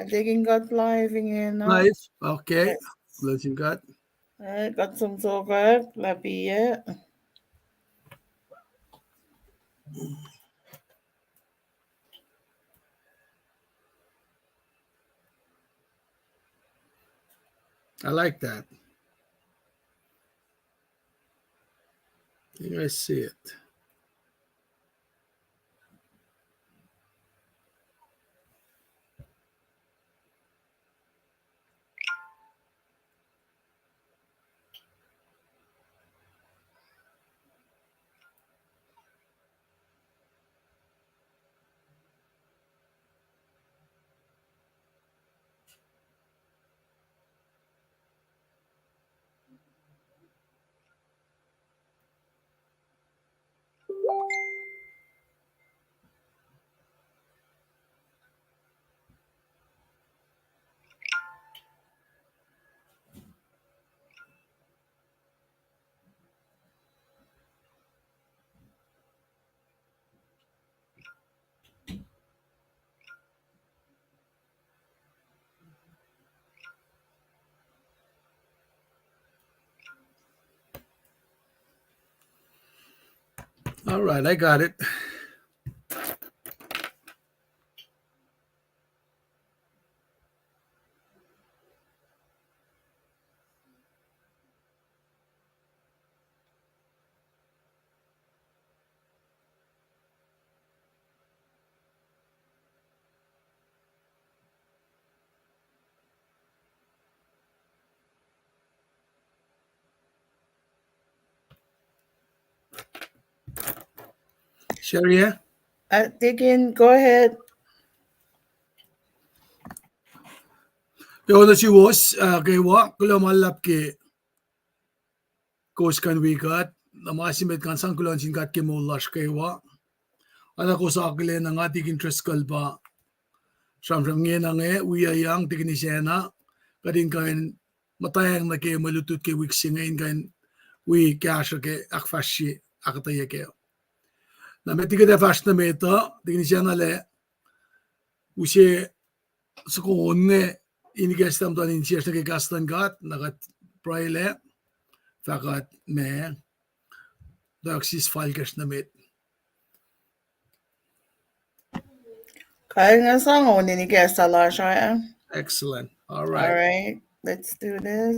Taking got live in Live, okay. Yes. Closing cut. Got some soga, lapie. I like that. You guys see it. All right, I got it. Sherry, Taking, go ahead. yo na si was kay wa kulo malap ke coach kan we got na masimet kan sang kulon sin kat ke mulash kay wa ana ko sa akile na nga tig interest kalba samsam nge na nge we are young tig ni sena kadin kan matayang na ke malutut ke week singain kan we cash ke akfashi akataye ke na metige de fash na meta tig ni sena le ushe så onne ingestam dan in sieste gastan gat nagat praile fakat me daxis falges na met. Kaya nga song on in guess a lot, right? Excellent. All All right. right, let's do this.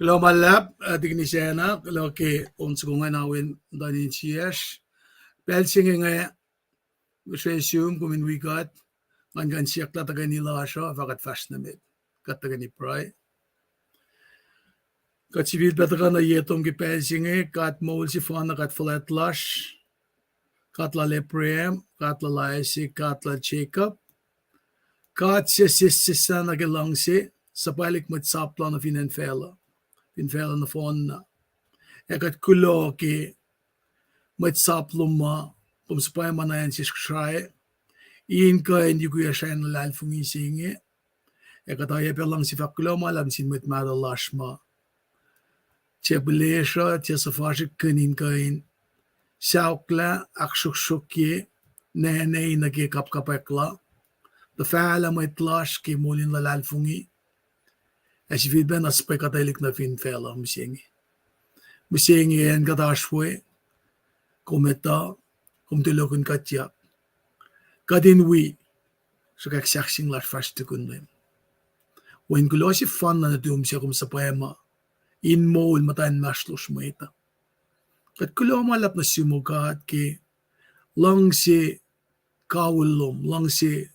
Global Lab dignisena lo ke onsugunga nawin danin sias pelsinge nga resume kumin we got man gan siak la tagani lasha fakat fast na met kat tagani pray kat civil bataga na yetom ke pelsinge kat mol si fana kat flat lash kat la leprem kat la laisi kat la Jacob kat sisa na ke langse sapalik mat sapla na finanfela na phone na ekat kulo ki mat sapluma kum spay manayan si skray in ka hindi ko yashan lal fungi singe ekat ay pelang si fakulo malam sin mat madalashma chebulesha chesafashik kanin kain saukla akshukshukye nene nage kapkapekla the faala mat lash ki mulin lal fungi as if ben aspek atailik na fin fela msingi Misingin katashwe kometa komtilokun katya kadin wi so kak saksing lar fast kunwem when kulosi fan na dum siya kum sa poema in mol matan maslos mo ita kat kulo malap na sumugat ki lang si kawulom lang si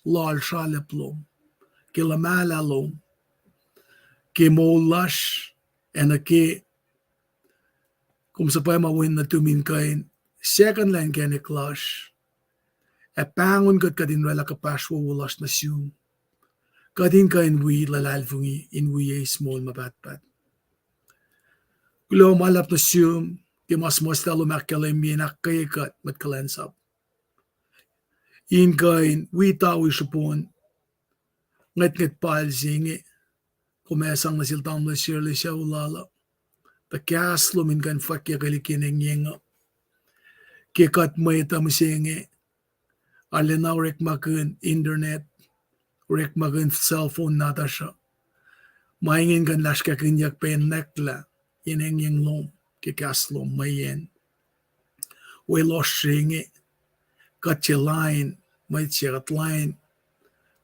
lal shaleplom ki lamalalom ki molash and ki kum sa poema when na tumin kain second line kene clash a pangon kat kadin wala kapaswo wulas na siyum kadin kain wi lalalfungi in wi a small mabatpat kulo malap na siyum ki mas talo makkalemi nakkayakat mat kalensap in kain wi tawi shupon ngat pal singi kumesang na siltam na shirley siya ulala ta kaslo min kan fakya kalikineng yenga kikat may tamusingi alinaw rek makun internet rek makun cellphone nata siya maingin kan lashka kinyak pen nekla yeneng yung lom kikaslo mayen we lost singi katya line may tsirat line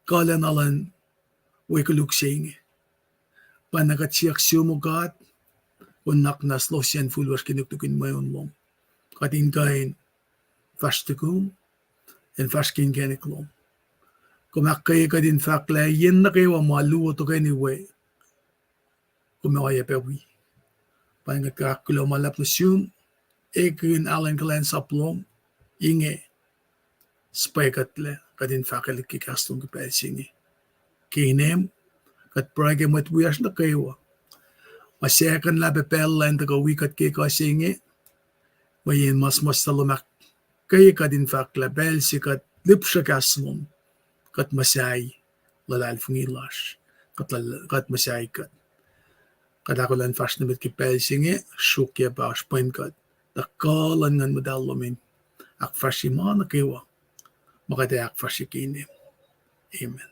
kalan alan we kuluk singi panakatsiyak sumugat unak nas losyan fulwas kinuktukin mayon lom katin kain fastikum en faskin keniklom kumakkay ka din fakla yen na kayo maluwa to kayo ni we kumawaya pewi pangat kakulo malap na siyum ekin alan kalan saplom inge spaykatle kadin fakalik kikastong kipel singi kinem kat prage matwiyas na kayo masyakan labe pelan taga wikat kika singi mayin mas talumak kayo kadin fakla bel sikat lipsya kasmom kat masay lalalfungilash kat masay kat kadakulan fast namit kipel singi shukya bash painkat takalan ngan madalomin ak fashima na kayo makate ak fashikini amen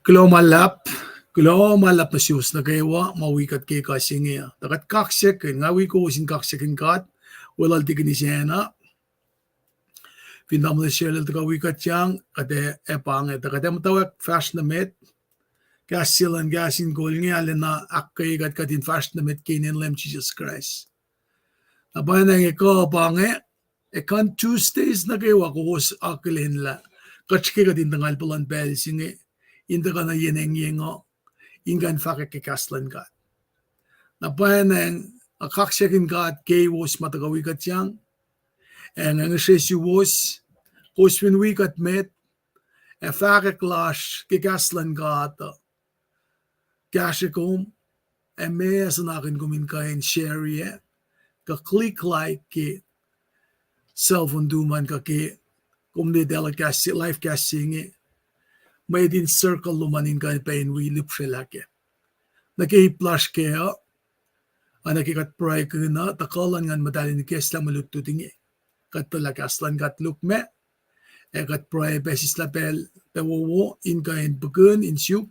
kulo malap na siyos na kayo mawikat kika singi takat kaksek ngawi ko sin kaksekin kat walal tiginisena Pindam na shirlel taka wikat yang kate epang kate matawak fast na met kasilan gasin golngi alena akkay kat katin fast na met kinin lem Jesus Christ. Nabayan ang iko pange ekan Tuesdays na kayo akos akilin la katski katin tangal palan bel singi inda ka na yeneng yengo ingan fakik kikaslan kat. Nabayan ang akaksekin kat kay was matagawikat yang en ang sesi was koswin wikat met e fakik lash kikaslan kat kasikom e mea sanakin kumin kain share ye ka click like ki cellphone duman ka ki kumde dela kasi live casting may din circle lumanin kain pain wi lipshelake nakiplash kaya anakikat pray kuna takalan ngan madalin kesla malututingi kat talakaslan kat lukme kat pray besis lapel pewowo in kain bugun in syuk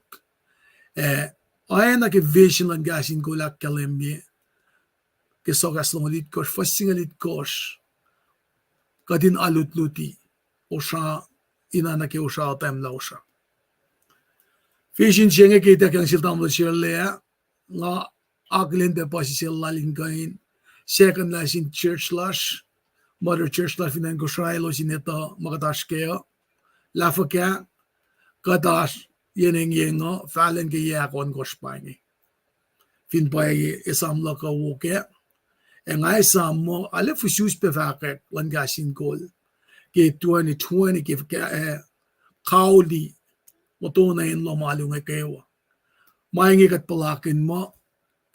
ayan vision lang gasin kulak kalemye kesogas longolit kosh fasingalit kosh kadin alutluti osha inanake osha temla osha vision chenge kita kang siltam lo shirlea nga aglen de pasisil lalin kain second lash in church lash mother church lash finan ko shrailo sineta magatash kaya lafa kya kadash yeneng yengo falen ke yakon koshpangi fin bay isam la ka woke ngay sam mo ale fusus pe fakek lan gasin kol ke 2020 ke kauli moto na in lo malung e kewa maingi kat palakin mo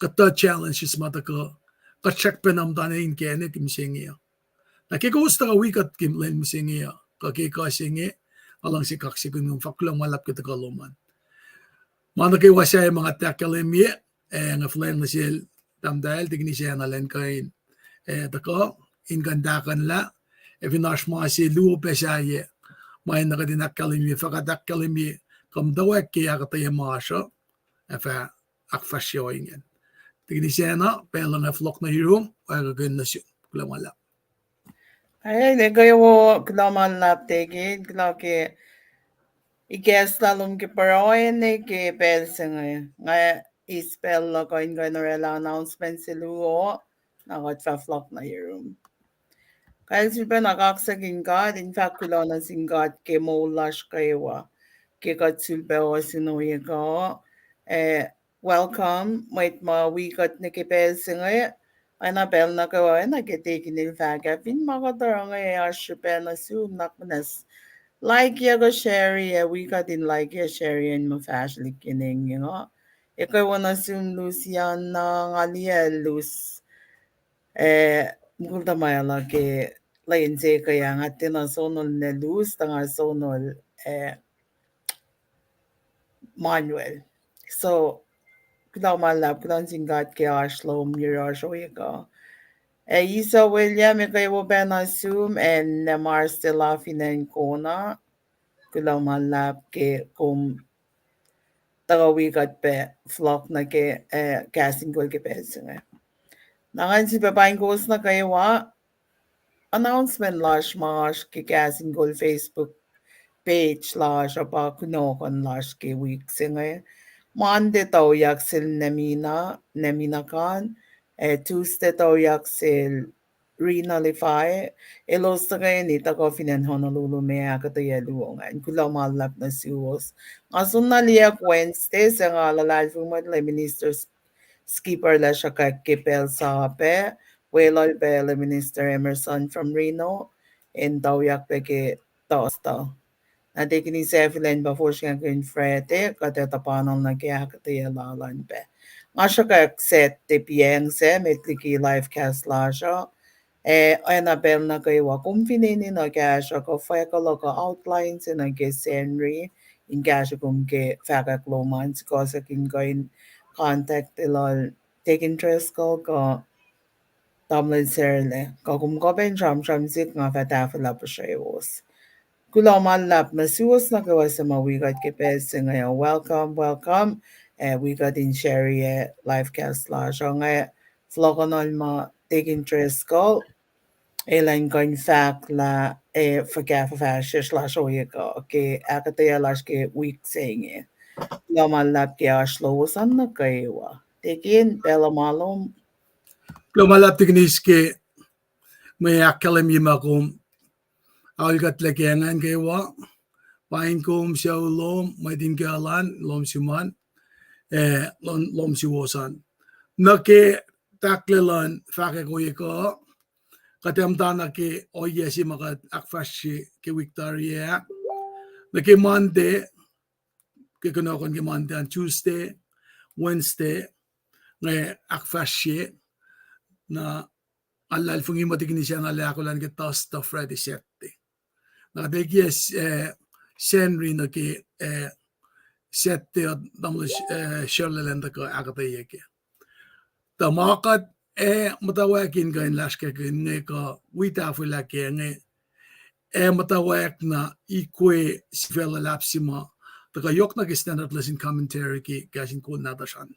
kata challenges mata ka check penam tanin kene kimsingia nakikusta ka wikat kimlen misingia kakikasingi alang si kaksikun ng faklang malap kita kaluman mana kay wasay mga takalemi nga flang na sil tamdal tigni siya na len kain tako ingandakan la evinash ma si luo pesaye may nakadinak kalemi fakadak kalemi kam dawek kaya katay masho afa akfasyo ingen Tignisena, pelang a flock na hirum, wala ka na siya. Kulamala. Ay, nagayo klaman lap tegin, klake igestalum ke paroyen ke pelsen nga ispell lo koin rela announcement siluo nagot fa flock na hirum. Kaya silpa nakaksaking God, in fact, kulo na sing God ke mo lash kayo ke God silpa o sinuya ko. Welcome, wait ma wikat na ke pelsen ana bel na ko na ke taking in fact fin makatarang ashupen na su nakmanas like ya go share ya we got in like ya share and mo fashly kining ikaw wana sun Luciana ngalia lus multa mayala ke lain se kaya nga tinasonol na lus tanga sonol Manuel so kudaw malap kudaw singgat ke ashlo mirasho ika Isa William ikaw ba na Zoom and Namar Stella Finan Kona kudaw malap ke kum tagawigat pe flock na ke casting ko ke pesinga. Nangan si babaeng goals na kayo announcement lash mash ke casting ko Facebook page lash apa kunokon lash ke week singa. Monday tau yak sil Nemina kan Tuesday tau yak sil Rina Lify elos ta kayo ni tako finan Honolulu me akataya luongan kulaw malap na siwos ngasun na liyak Wednesday sa nga lalalfung madla Minister Skipper la siya kakipel sa pe Wailol Bell Minister Emerson from Reno in tawyak peke taosta Nade kini sefilen before siya kin frete katatapanong na kaya kataya lalan pe. Nga siya ka-set te pieng se metliki live cast la siya. Annabelle na kayo kung finini na kaya siya ko faya ka loka outlines na ke Henry in kaya siya kung ke faka klomans ko sa kin kain contact ilal take interest ko ka tamlin serle. Ka kung ko ben jam zik nga fatafala pa siya iwas. Kulo malap masuwas na kawa sa mawigat ke pesi ngayon. Welcome. We got in Sherry live cast la siya nga flokonol ma take interest ko. Elain ko in fact la forget fashish la siya ko. Ke akataya las ke week saying Kulo malap ke ashlowasan na kayo. Tekin bela malom. Kulamala tignis ke may akalim yimakum awalgat lakengan kayo pain kum siya lom may dingalan lom siman lom siwosan. Nake taklelan fake ko yiko katemtana ke oyesi makat akfashi ke Victoria nake Monday ke kunokon ke Monday on Tuesday Wednesday nge akfashi na alal fungi matigni siya na lakulan ke tosta Friday sette na degies senri na ke sette damlish sherlelenda ko akatayeke tamakat matawakin kain laske kain nge ka wita fula ke nge matawak na ikwe sivela lapsima taka yok na standard lesson commentary ki kasin ko natashan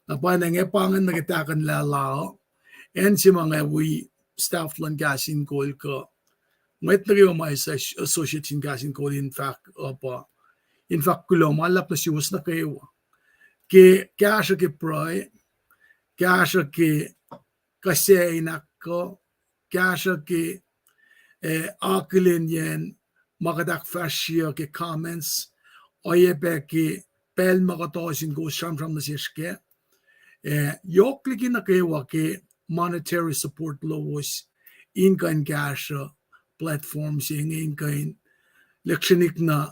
na pa na nge pangan na kitakan lalao en si mga we staff lang kasin ko ka Met na kayo may associates in gasin ko in fact kulo malap na siwas na kayo ke kasha ke proy kasha ke kasi inako kasha ke akilin yen magadak fashion ke comments oye pe ke pel magatosin go sham na siske yoklikin na kayo ke monetary support laws in kan kasha platforms in kain leksyonik na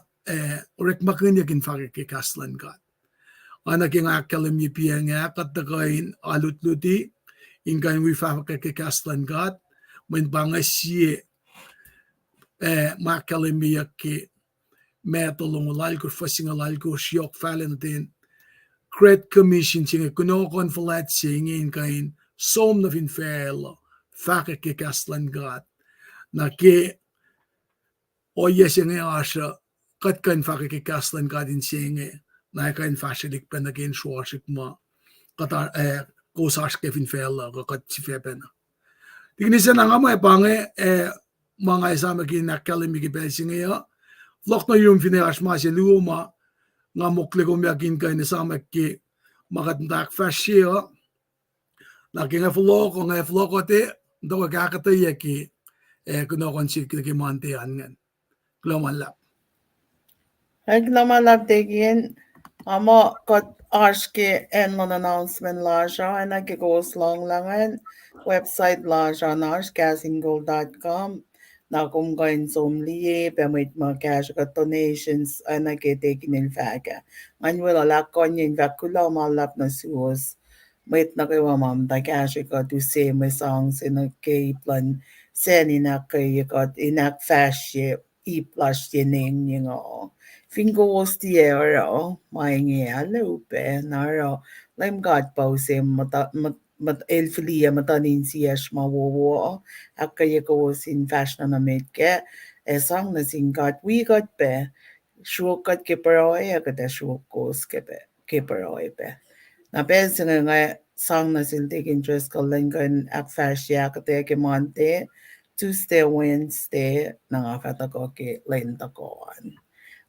orek makinyakin fake ke kaslan kat. Anak yang akalam yipiang kat kain alutluti in kain wifake ke kaslan kat when bangasye makalam ke metolong lalko fasing lalko syok falen din credit commission singa kuno konfalat singin kain som na finfel fake ke kaslan kat na ke oye singe asha kat kan fake ke kaslan kadin singe na kan fashilik pen again shwashik ma katar kusashke fin fella kat si fepena tignisa na nga may pange mga isama kinakalim ki pesing ya flok na yung finish ma si luma nga mukle ko yakin kay nisama ki magatndak fashiya nakinga flok nga flok te do kakata yaki kuno konsi ki mante angan glomala Reklamalabdegin ama got aşke enlan announcement laja and I goes long langan website laja nashgasingol.com na kung gain somliye pemit ma cash got donations and I get taken in faga. Manuel alakon yin vakula malap na suos. Mait na kayo mam da cash got to say my songs in a kay plan sen in a kay got in a fashion e plus yin yung Fingerstier maingealupe naro lem god pause mat elfilia matanin sias mawowo akaya ko sin fashion na metke esang na sin god we got be shukat ke paroy akata shukos ke paroy be na pensa nga sang na sin take interest ko lengan ak fashion akata ke monte Tuesday Wednesday nangafata ko ke lenta ko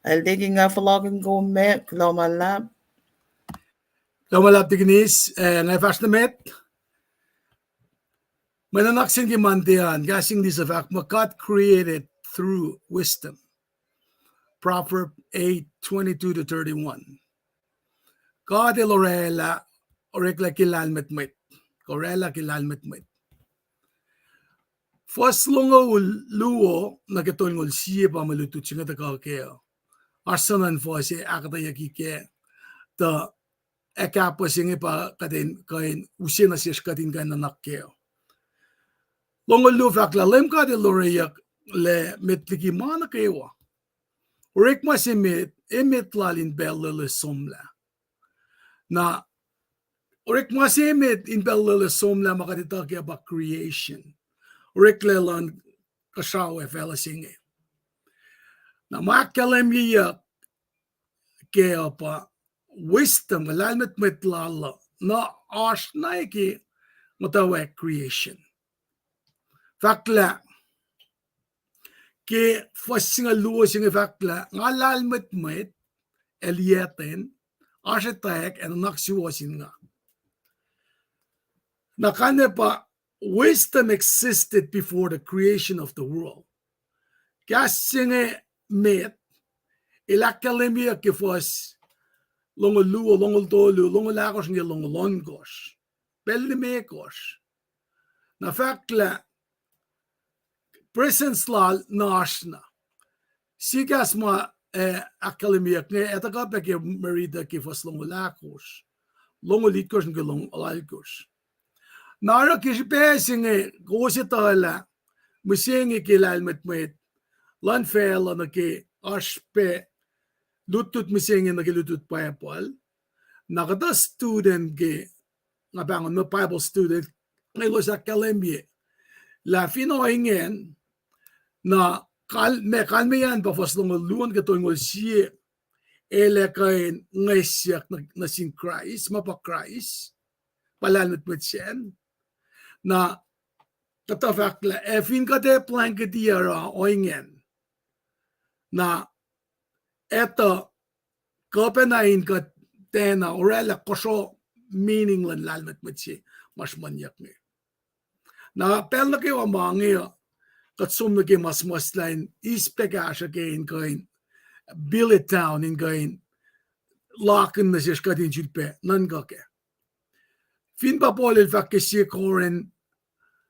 Aldegi nga verlagen go med glomalab. glomala tignis nga fashion met mananaksin ki mantean gasing this of God created through wisdom Proverb 8:22-31 God elorela orekla kilal met korela kilal met First longo luo nagatol siye pa malutut singa ta keo arsanan fo se akata yaki ke ta ekapa singe pa kaden kain usina sis kadin kan nakkeo longo lu fakla lem ka de loreyak le metliki mana kewa Rek ma simit emit lalin bella le somla na Rek ma simit in bella le somla makatitaki about creation Rek lelan kasawe fela singe na makalem yiyak kaya pa wisdom lalmet metlala na asnaiki matawe creation fakla ke fasinga luo singa fakla nga lalmet met elieten ashetek and naksiwa singa na kane pa wisdom existed before the creation of the world kaya singa met ilakalemia ke fas longo luo longo tolu longo lakos nge longo longos belli mekos na fakla presence la nashna sigas ma akademia nge etaka peke merida ke fas longo lakos longo likos nge longo alkos nara kispe singe gositala musinge kilal met lan fel na ke aspe lutut misinge na ke lutut payapal nakada student ge nga bangon mo Bible student ngayon sa kalembie la fino ingen na kalme yan pa fos long luon ka to ngol sie ele kain ngaisyak na sin Christ mapa Christ palanot met sen na tatafakla fin ka de plan ka diara oingen na eto kopenain ka tena orela koso meaning lan lalmet met si mas manyak nge na pel na kayo amangya katsum na kayo mas lain ispekasya kayo kain billet town in kain laken na siya kadin chilpe nan ka ke fin pa polil fakisye koren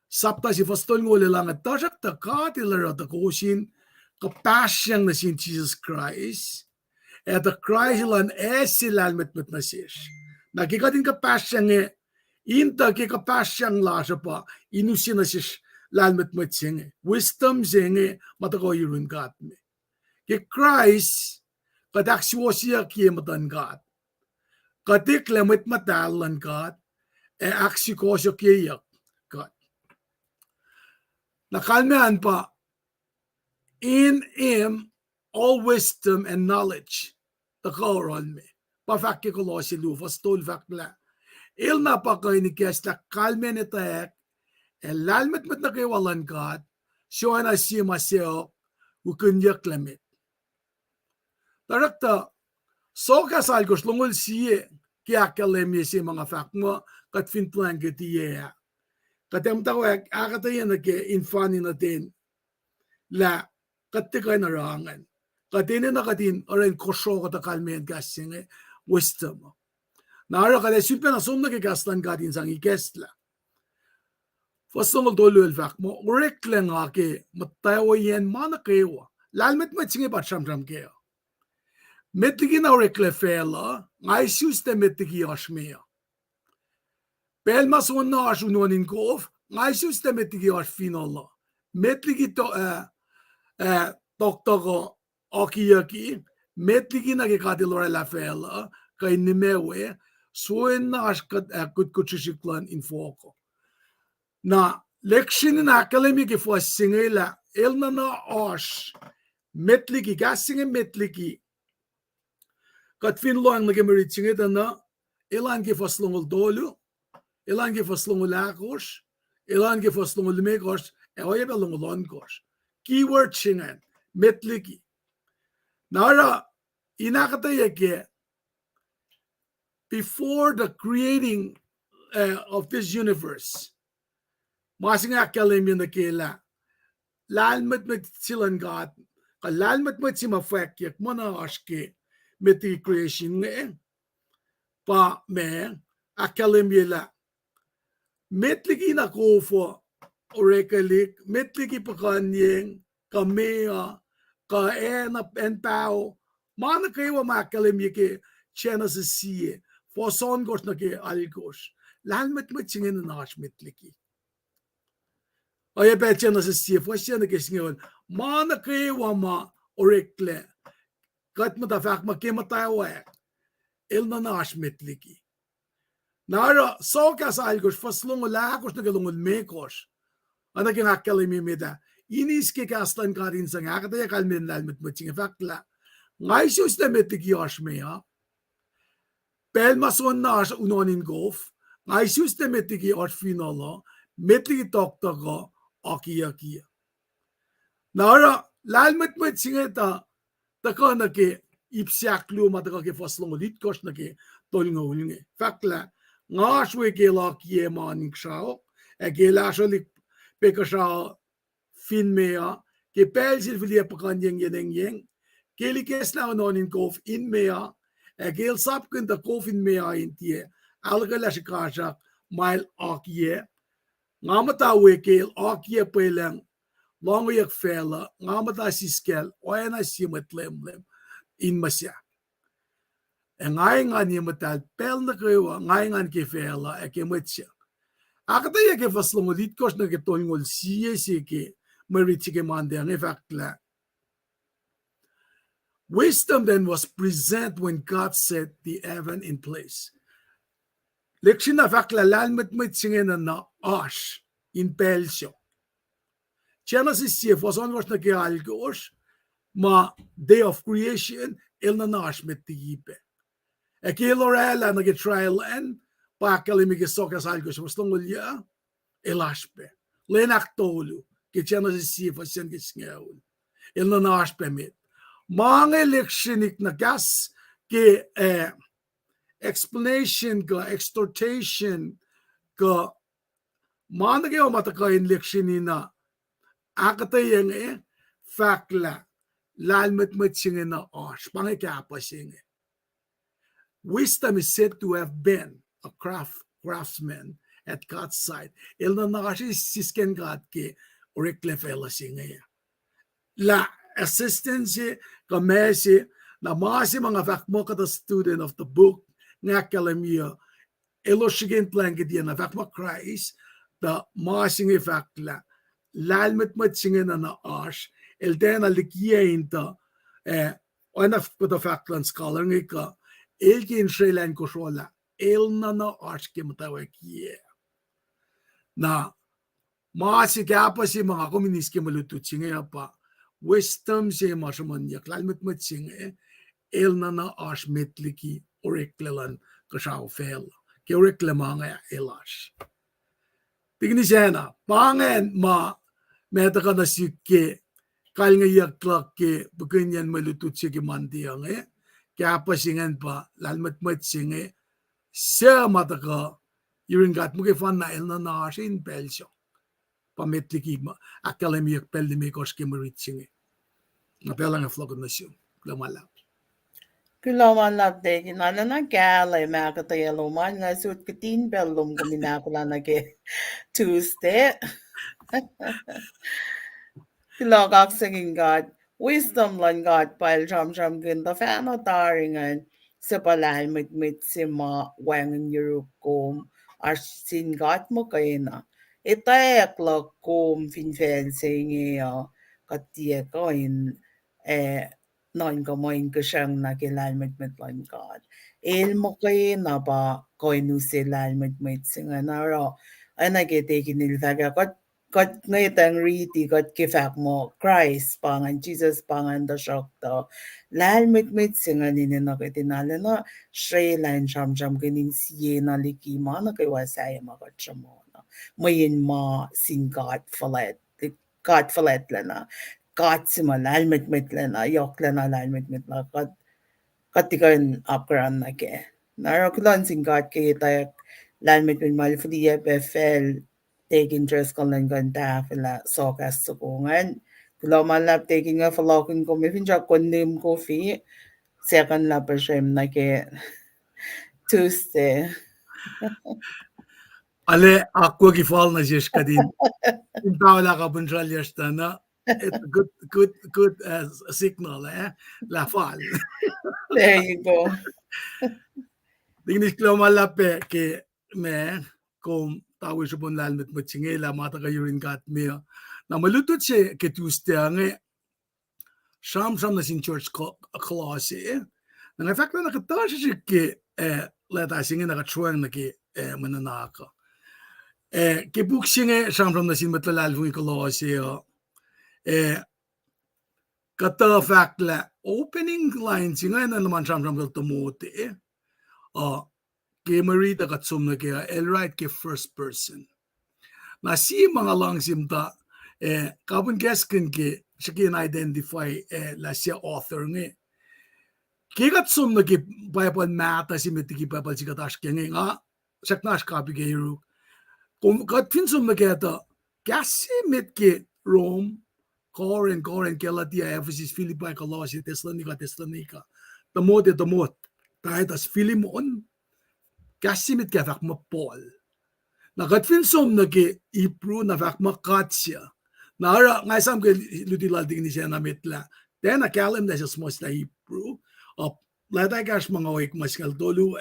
sapta si fastol ngole lang at tasak ta katilara ta kusin kapasyang na sin Jesus Christ at the Christ lan esilalmet met na siya nakikatin kapasyang inta ke kapasyang la siya pa inusin na siya lalmet met singe wisdom singe matako yurun kat me ke Christ kadaksyo siya kiye matan kat katik lemit matalan kat aksiko siya kiye kat nakalmean pa in him all wisdom and knowledge the koron me pa fakki ko lo si lu fastol fakla il napakain ni kesla kalmen itaek lalmet met na kewalan kat siya na siya maseo ukunyak lamit tarakta so kasal ko slungol siya kaya kalemi siya mga fak mo kat finplan ketiya katem tawag akatayan na ke infani natin la katikay na rangan katinin na katin oren kosyo kata kalmen kasing wisdom nara kada simple na sumna ke kaslan katin sang ikesla Fasong dolu el fak mo rekle nga ke matayo yen mana kewa lalmet met singe bat sham keo metligi na rekle fela ngai suste metligi ashmea pelmas onna ashunonin kof ngai suste metligi ash finala metligi to doktogo okiyaki metligi na ke kadilore la fela kai nimewe suen na ashkat kutkuchishiklan in foko na lekshin na akademik ifo singela elna na osh metliki gasinge metliki kat finlo ang nagemerit singeta na elan ke faslongol dolu elan ke faslongol akos elan ke faslongol mekos e oye belongol onkos keyword singen metliki nara inakata yake before the creating of this universe masing akademi na kela lalmet met silan gat ka lalmet met sima fek yak mana aske meti creation nge pa me akademi la metligi na ko fo orekalik metligi pa kanyeng kamea ka ena en pao mana kayo ma akademi ke chena se sie fo son gos na ke algos lalmet met singen na as metligi Oye pecha na se fosya na kesngon mana ke wama orekle kat mata fak ma ke mata wa elna na ashmetliki nara so kas algos faslong la kos na gelong mekos ana ke nakkel mi meda inis ke kastan karin sang agata ya kalmen lal met maching fakla ngai sus de metiki ashmea pel mason na unonin golf ngai sus de metiki ashfinolo metiki toktogo Aki. Nara lalmet met singeta taka na ke ipsiaklu mataka ke faslong lit kos na ke tolingo ulinge. Fakla nga shwe ke la kie manik shao e ke la sholik pekasha fin mea ke pel silfilia pakan yeng ke li ke sla onin kof in mea e ke el sapkin da kof in mea in tie alga la shikasha mail akie Ngamata wekel akia pelang long yak fella ngamata siskel oena simetlem in masya ngai ngani matal pel na krewa ngai ngan ke fella e ke metsya akata ye ke faslong lit kos na ke tongol sie ke meriti ke mande ang effectla wisdom then was present when God set the heaven in place lekshin fakla lalmet metsingen na ash in Pelsio. Genesis se was onwas na ke algos ma day of creation el na nash met tipe. E ke lorela na ke trial en pa kalimi ke sokas algos was longolia elashpe. Lenak tolu ke Genesis se was sen ke sngaul. El na nash pe met. Mga electionik na gas ke explanation ka exhortation ka mana ke mataka election na akata yang fakla lalmet matsinge na osh pange kapa singe wisdom is said to have been a craftsman at God's side el na nakashi sisken God ke orekle fela singe la assistance kamesi na masi mga fakmo kata student of the book nga kalamia eloshigen plan gediya na fakma Christ the masinge fakla lalmet matsinge na ash el den alikia inta one of the faklan scholar ngika elkin shrelan koshola el na ash ke matawakie na masi kapa si mga komunis ke malutu tsinge pa wisdom se mashaman yak lalmet matsinge el na ash metliki oreklelan kashaw fel reklama nga elash. Tingni siya na, pangen meta ka na sikke, kal nga yaklak ke, bukan yan malutut siya ki mandiyang kaya pa singan pa, lalmat singe, siya mata ka, yung gat mo kay fan na el na nasin pelsyo. Pametli ki akademiyak pelli me koske marit singe. Napela nga flogod na siya, lamala. Kyllä tekin aina na käällä mä katsoin nga sut katin bellum kun minä kulana ke Tuesday. Kyllä kaksakin kat wisdom lan kat pail jam gynta fäna taringan se palal mit sima wangen Europe sin kat mo kaina. Itaekla kom fin felsing ja katia koin noin ko moin ko siyang nakilalmit lang God. Mo kayo na ba koinu silalmit singa naro ay nagitikin niltaga kot ngaytang riti kot kifak mo Christ pangan Jesus pangan da shock to lalmit singa ninin nakitinala na shaylan sham kinin siye na likima na kay wasaya makachamo na mayin ma sin God falet na katsima lalmitmitlena yoklena lalmitmitla katikan apkaran na ke narakulan sing kat ke tayak lalmitmit malfriye befel take interest ko lang ganda fila sokas sukungan kula malap taking a falokin ko mi finja kondim ko fi second la pashem na ke Tuesday Ale aqua gifal na jish kadin. Intawala ka bunjal yashtana. It's a good signal, La fal. there you go Tingnis klo malape ke me kung tawi siya pong lalmit mo tsinge la mata kayo rin kat me. Na malutut siya ke Tuesday nge sham na sin church klase. Na fact na nakatawa siya ke leta singe nakatsuwang na ke mananaka. Ke buksinge sham na sin matlalal fung klase kata fact la opening line singa na naman sham kal tumuti ke marita katsum na kaya right ke first person na si mga langsim ta kapun keskin ke siya kin identify la siya author nge ke katsum na ke Bible mata si mitiki Bible si katash ke nga saknash kapi ke hiru kung katfinsum na kaya ta kasi mit ke Rome Corinth, Galatia, Ephesus, Philippi, Colossae, Thessalonica. Tamot. Tayo tas Philemon. Kasimit ka fak ma Paul. Nakatfinsom na ke Hebrew na fak ma Katsia. Nara, ngay sam ke lutilal ding ni siya na mitla. Then akalim na siya smos na Hebrew. Latay kash mga wik maskal dolu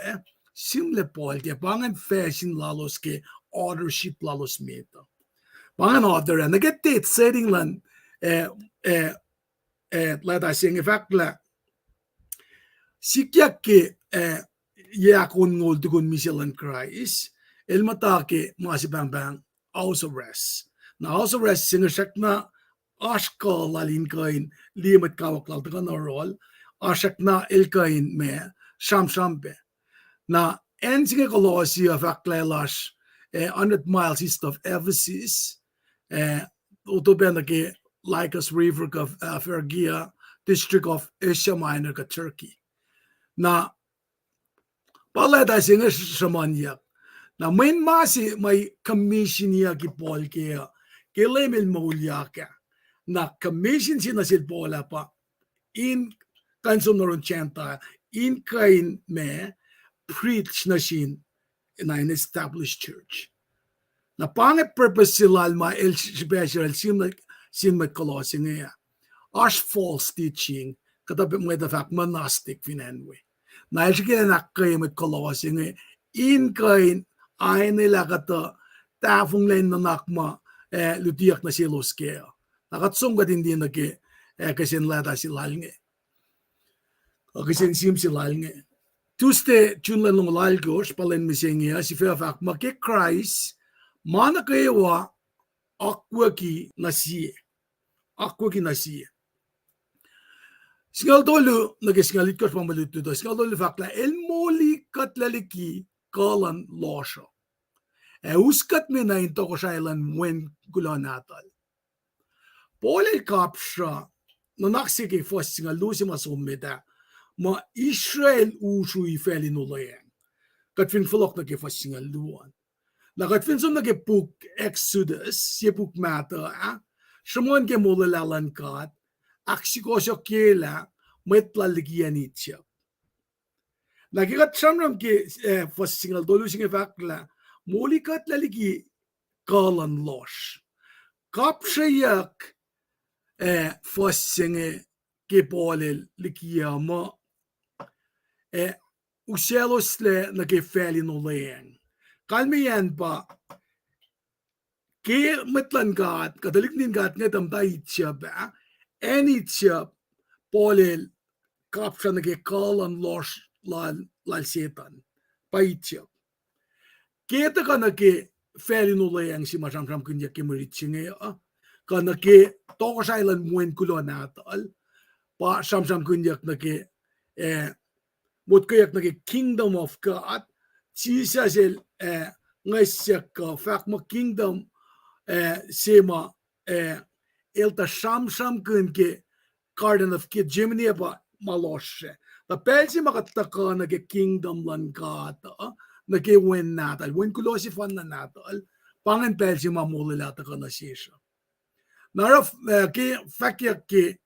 simle Paul ke pangan fashion lalos ke authorship lalos mito. Pangan author nagatit setting lan leta sing effect la sikyak ke yakon ngol tukun Michelle Christ el mata ke masibang house arrest na house arrest singer shak na ashka lalin kain limat kawak lal takan rol ashak na el kain me sham be na en singa Colossia effect lash 100 miles east of Ephesus utoben ke Lycus River of Phrygia, district of Asia Minor ka Turkey. Na paleta singa shamanyak. Na main may commission niya ki Paul kaya lemel maulya ka. Na commission sina si Paul pa in kansom naron chanta in kain me preach na sin in an established church. Na pange purpose sila ma el special sin may Colossae nga as false teaching katabi mo ito fact monastic finanwe na siya nakay may Colossae nga in kain ay nila kata tafong len na nakma lutiyak na silos kaya nakatsong kat hindi nake kasi nlata silal nga kasi sim silal nga Tuesday chunlan long lalgos palen misengya si fact make Christ mana kayawa aqua ki nasiye Singal dolu nagisingalit ko pamaluto do. Singal dolu fakla el moli kat laliki kalan losho. Uskat mi na into ko shailan wen kulo natal. Pole kapsha no naksiki fosti nga lusi masumita ma Israel ushu ifeli nulayan. Kat fin fulok na ke fosti nga luan. Na kat fin sum na ke puk Exodus si puk mata Shimon ke mulalalan kat aksikosyo kela metlalgian itya. Nakikat shamram ke fosti nga dolu singe fakla mulikat laligi kalan losh. Kapshayak fosinge ke polel likiyama uselosle na ke feli no leeng. Kalmiyan pa ke metlan gat kadalik nin gat ngatam ta itcha ba any itcha polel kapsha na ke kalan losh lal setan pa itcha. Keta ka na ke feli no leeng si masam kunya ke meritsinge kana ke toko island muen kulo natal pa samsam kunyak na ke mut kayak na ke kingdom of God Jesus ngaysyak ka fact mo kingdom sema elta samsam kun ke garden of ke Gemini ba maloshe the pelsi makataka na ke kingdom lan God na ke wen natal wen kulo si fan na natal pangan pelsi mamulila ta kana sisha nara ke fakya ke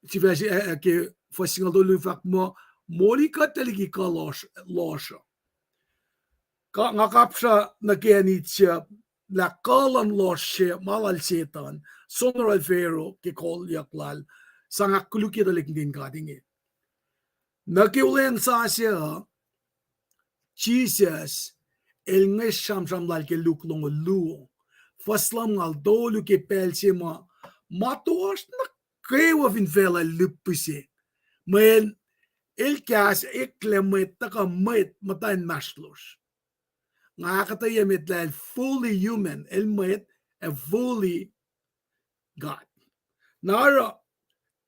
si vesi ke fosingal dolu fak mo molika teligi ka losha ka ngakapsa na ke anitsia la kalan loshe malal setan sonor alfero ke kol yaklal sanga kuluki dalik din kadinge na ke ulen sa siya Jesus el ngesham sham lal ke luklong lu faslam ngal dolu ke pelsema matuas na kewa vin vela lupuse men el kas eklemet taka met matain maslos ngakata yemet lal fully human el met a fully God nara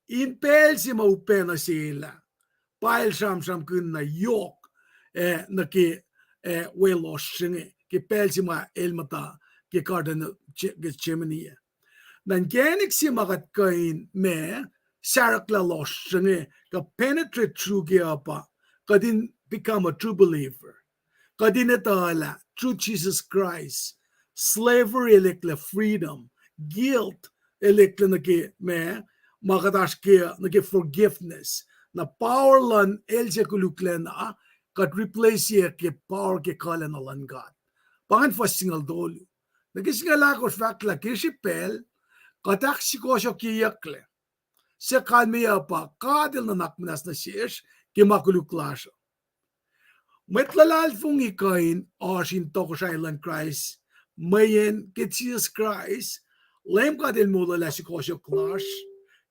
in pelsema upena sila pail sham kunna yok na ke welosinge ke pelsema el mata ke garden ke Gemini nan genik si magat kain me sarakla losinge ka penetrate through ke apa kadin become a true believer kadin etala through Jesus Christ slavery elekla freedom guilt elekla na ke me magadash ke na ke forgiveness na power lan elje kuluklen kat replace ye ke power ke kala na lan God pangan fasingal dolu nagisingala ko fakla kisipel katak sikosyo kiyakle se kalmiya pa kadil na nakminas na siyesh ke makuluklasyo metlalal fung ikain ashin toko sa ilan Christ mayen ke Jesus Christ lem kadil mula la sikosyo klas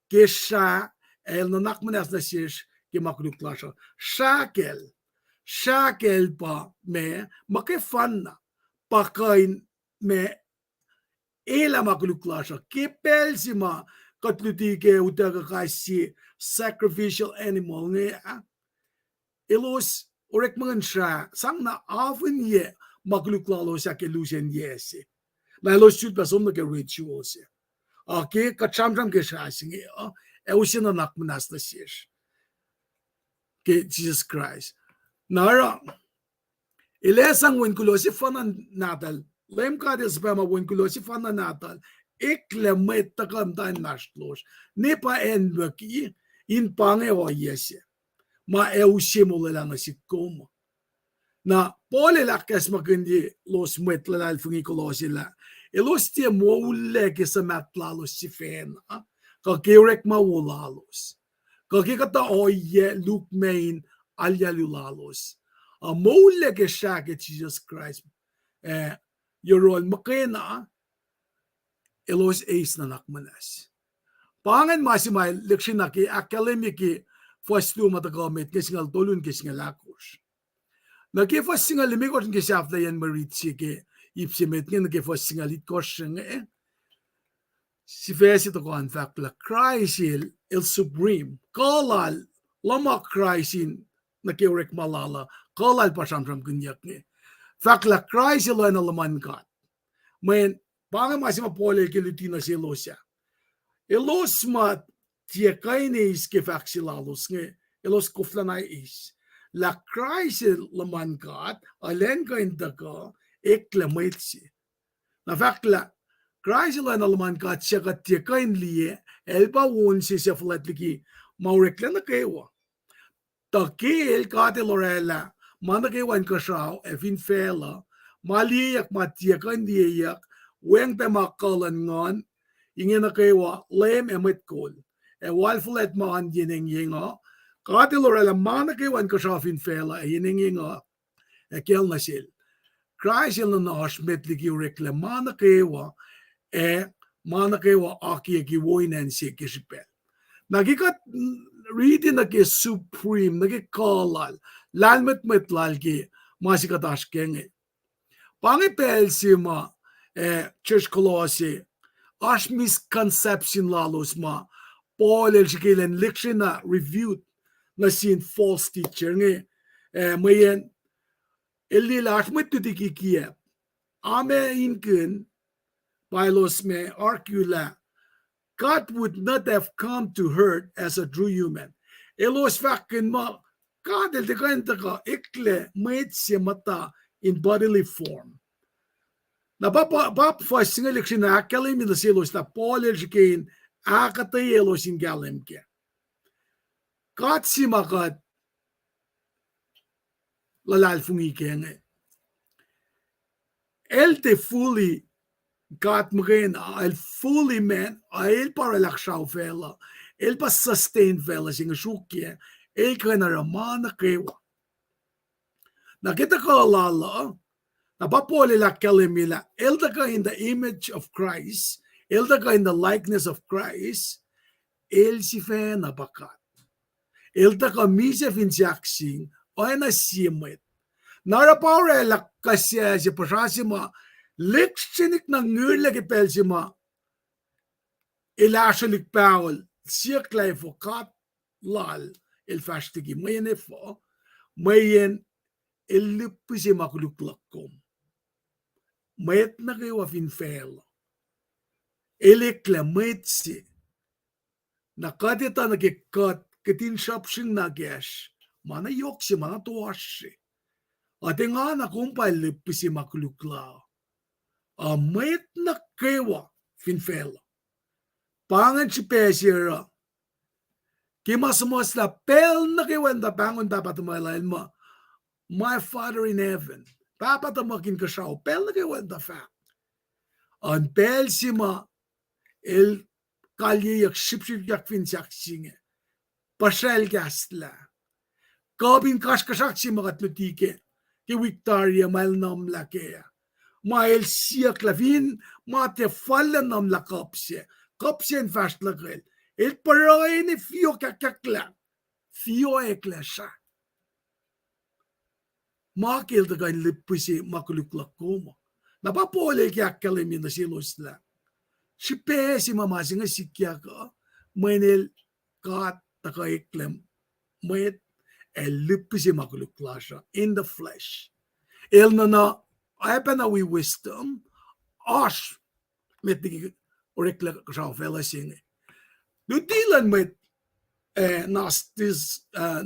ke sa el na nakminas na siyesh ke makuluklasyo shakel pa me makefan na pakain me ela makuluklasha kepel sima katluti ke utaga kasi sacrificial animal nge elos orek mangan siya sang na often ye makuluklalo sa ke lusen yese na elos shoot pa som na ke rituals ye ke kachamjam ke siya singe usin na nakmanas na siya ke Jesus Christ nara ilesang wen kulo si fanan natal lem kadis pa ma wen kulo si fanan natal eklemet takam tan nashlos ne pa enbaki in pange o yese ma eusimule lang si como na pole lakas magindi los metlanal fungi kulo sila elos tie moule ke sa matlalos si fen ka kerek mawulalos ka kikata oye Luke main alyalulalos mole ke siya ke Jesus Christ yorol makena elos ace na nakmanas pangan masimay leksyon na ki akademiki fastu matagamit kesingal tolun kesingal lakos nagkifas singal limikos ng kisafla yan maritsi ke ipsimet nga nagkifas singal itkos nga si Fesi to ko ang fact la Christ il supreme kalal lama Christ nakiurek malala kalal pasam kunyak nga Fakla Christ ilo na laman kat. Men pangan masih mapole kilutina si Elosia. Elos mat tia kainis ke faksilalos nge elos kuflanay is. La Christ laman kat alen kain taka eklamait si. Na fakla Christ ilo na laman kat siya kat tia kain liye elba won si siya flatliki maurekla na kewa. Takil kate lorela mana kewan kashaw efin fela maliyak matia kan diyak weng temakalan ngon ingin na kewa lem emet kol e walfulet maan yineng yinga kate lorela mana kewan kashaw fin fela yineng yinga e kel nasil Christ il na ashmet liki rekla mana kewa aki ki woinen si kisipel nagikat reading nagi supreme nagi kalal lalmet metlal ki masikatash kenge pangi pel sima church kolose ash misconception lalos ma Paul el shikilen lecture reviewed na sin false teacher nge mayen elli lashmet tudiki kiye ame inken Pilos me argue God would not have come to hurt as a true human. Elos fakin ma God el dekain taka ikle made siya mata in bodily form. Na bap fasting election na akalim in the selos na Paul el shikain akatay elos in galim ke. God si makat lalal fungi ke el te fully God mgen el fully man el para lakshaw fela el pas sustain fela singa shukye el kana ramana kewa na kita ko lala na papole la kalemila el taka in the image of Christ el taka in the likeness of Christ el si fe na bakat el taka mise fin jaksing o na siemet nara pare la kasya si pasasima lekchinik na ngurle ke pelsima el actually Paul circle for kat lal el fastigi mayen efo mayen el lipisi makuluklakom mayet na kayo fin fail el eklemetsi na kadita na kat ketin shopsing na gesh mana yoksi mana tuwashi ate nga na kumpay lipisi makulukla mayet na kayo fin fail pangan si pesira kimasmos na pel na kiwanda bangon dapat umalain mo my father in heaven dapat amakin ka siya pel na kiwanda fact an pel sima el kalye yak shipship yak fin saksinge pasel gasla kabin kaskashak sima katlutike ki Victoria mal nam lakea mael siak lavin mate fallen nam la kapse kapsen fast lagrel el paraini fio kakakla fio eklasa makel da gain lipisi makulukla como na papole kakale min silosla si pesi mamasinga sikyaka menel kat taka eklem met el lipisi makuluklasha in the flesh el nana ayapana we wisdom ash met di orekla kasafela singe du dilan met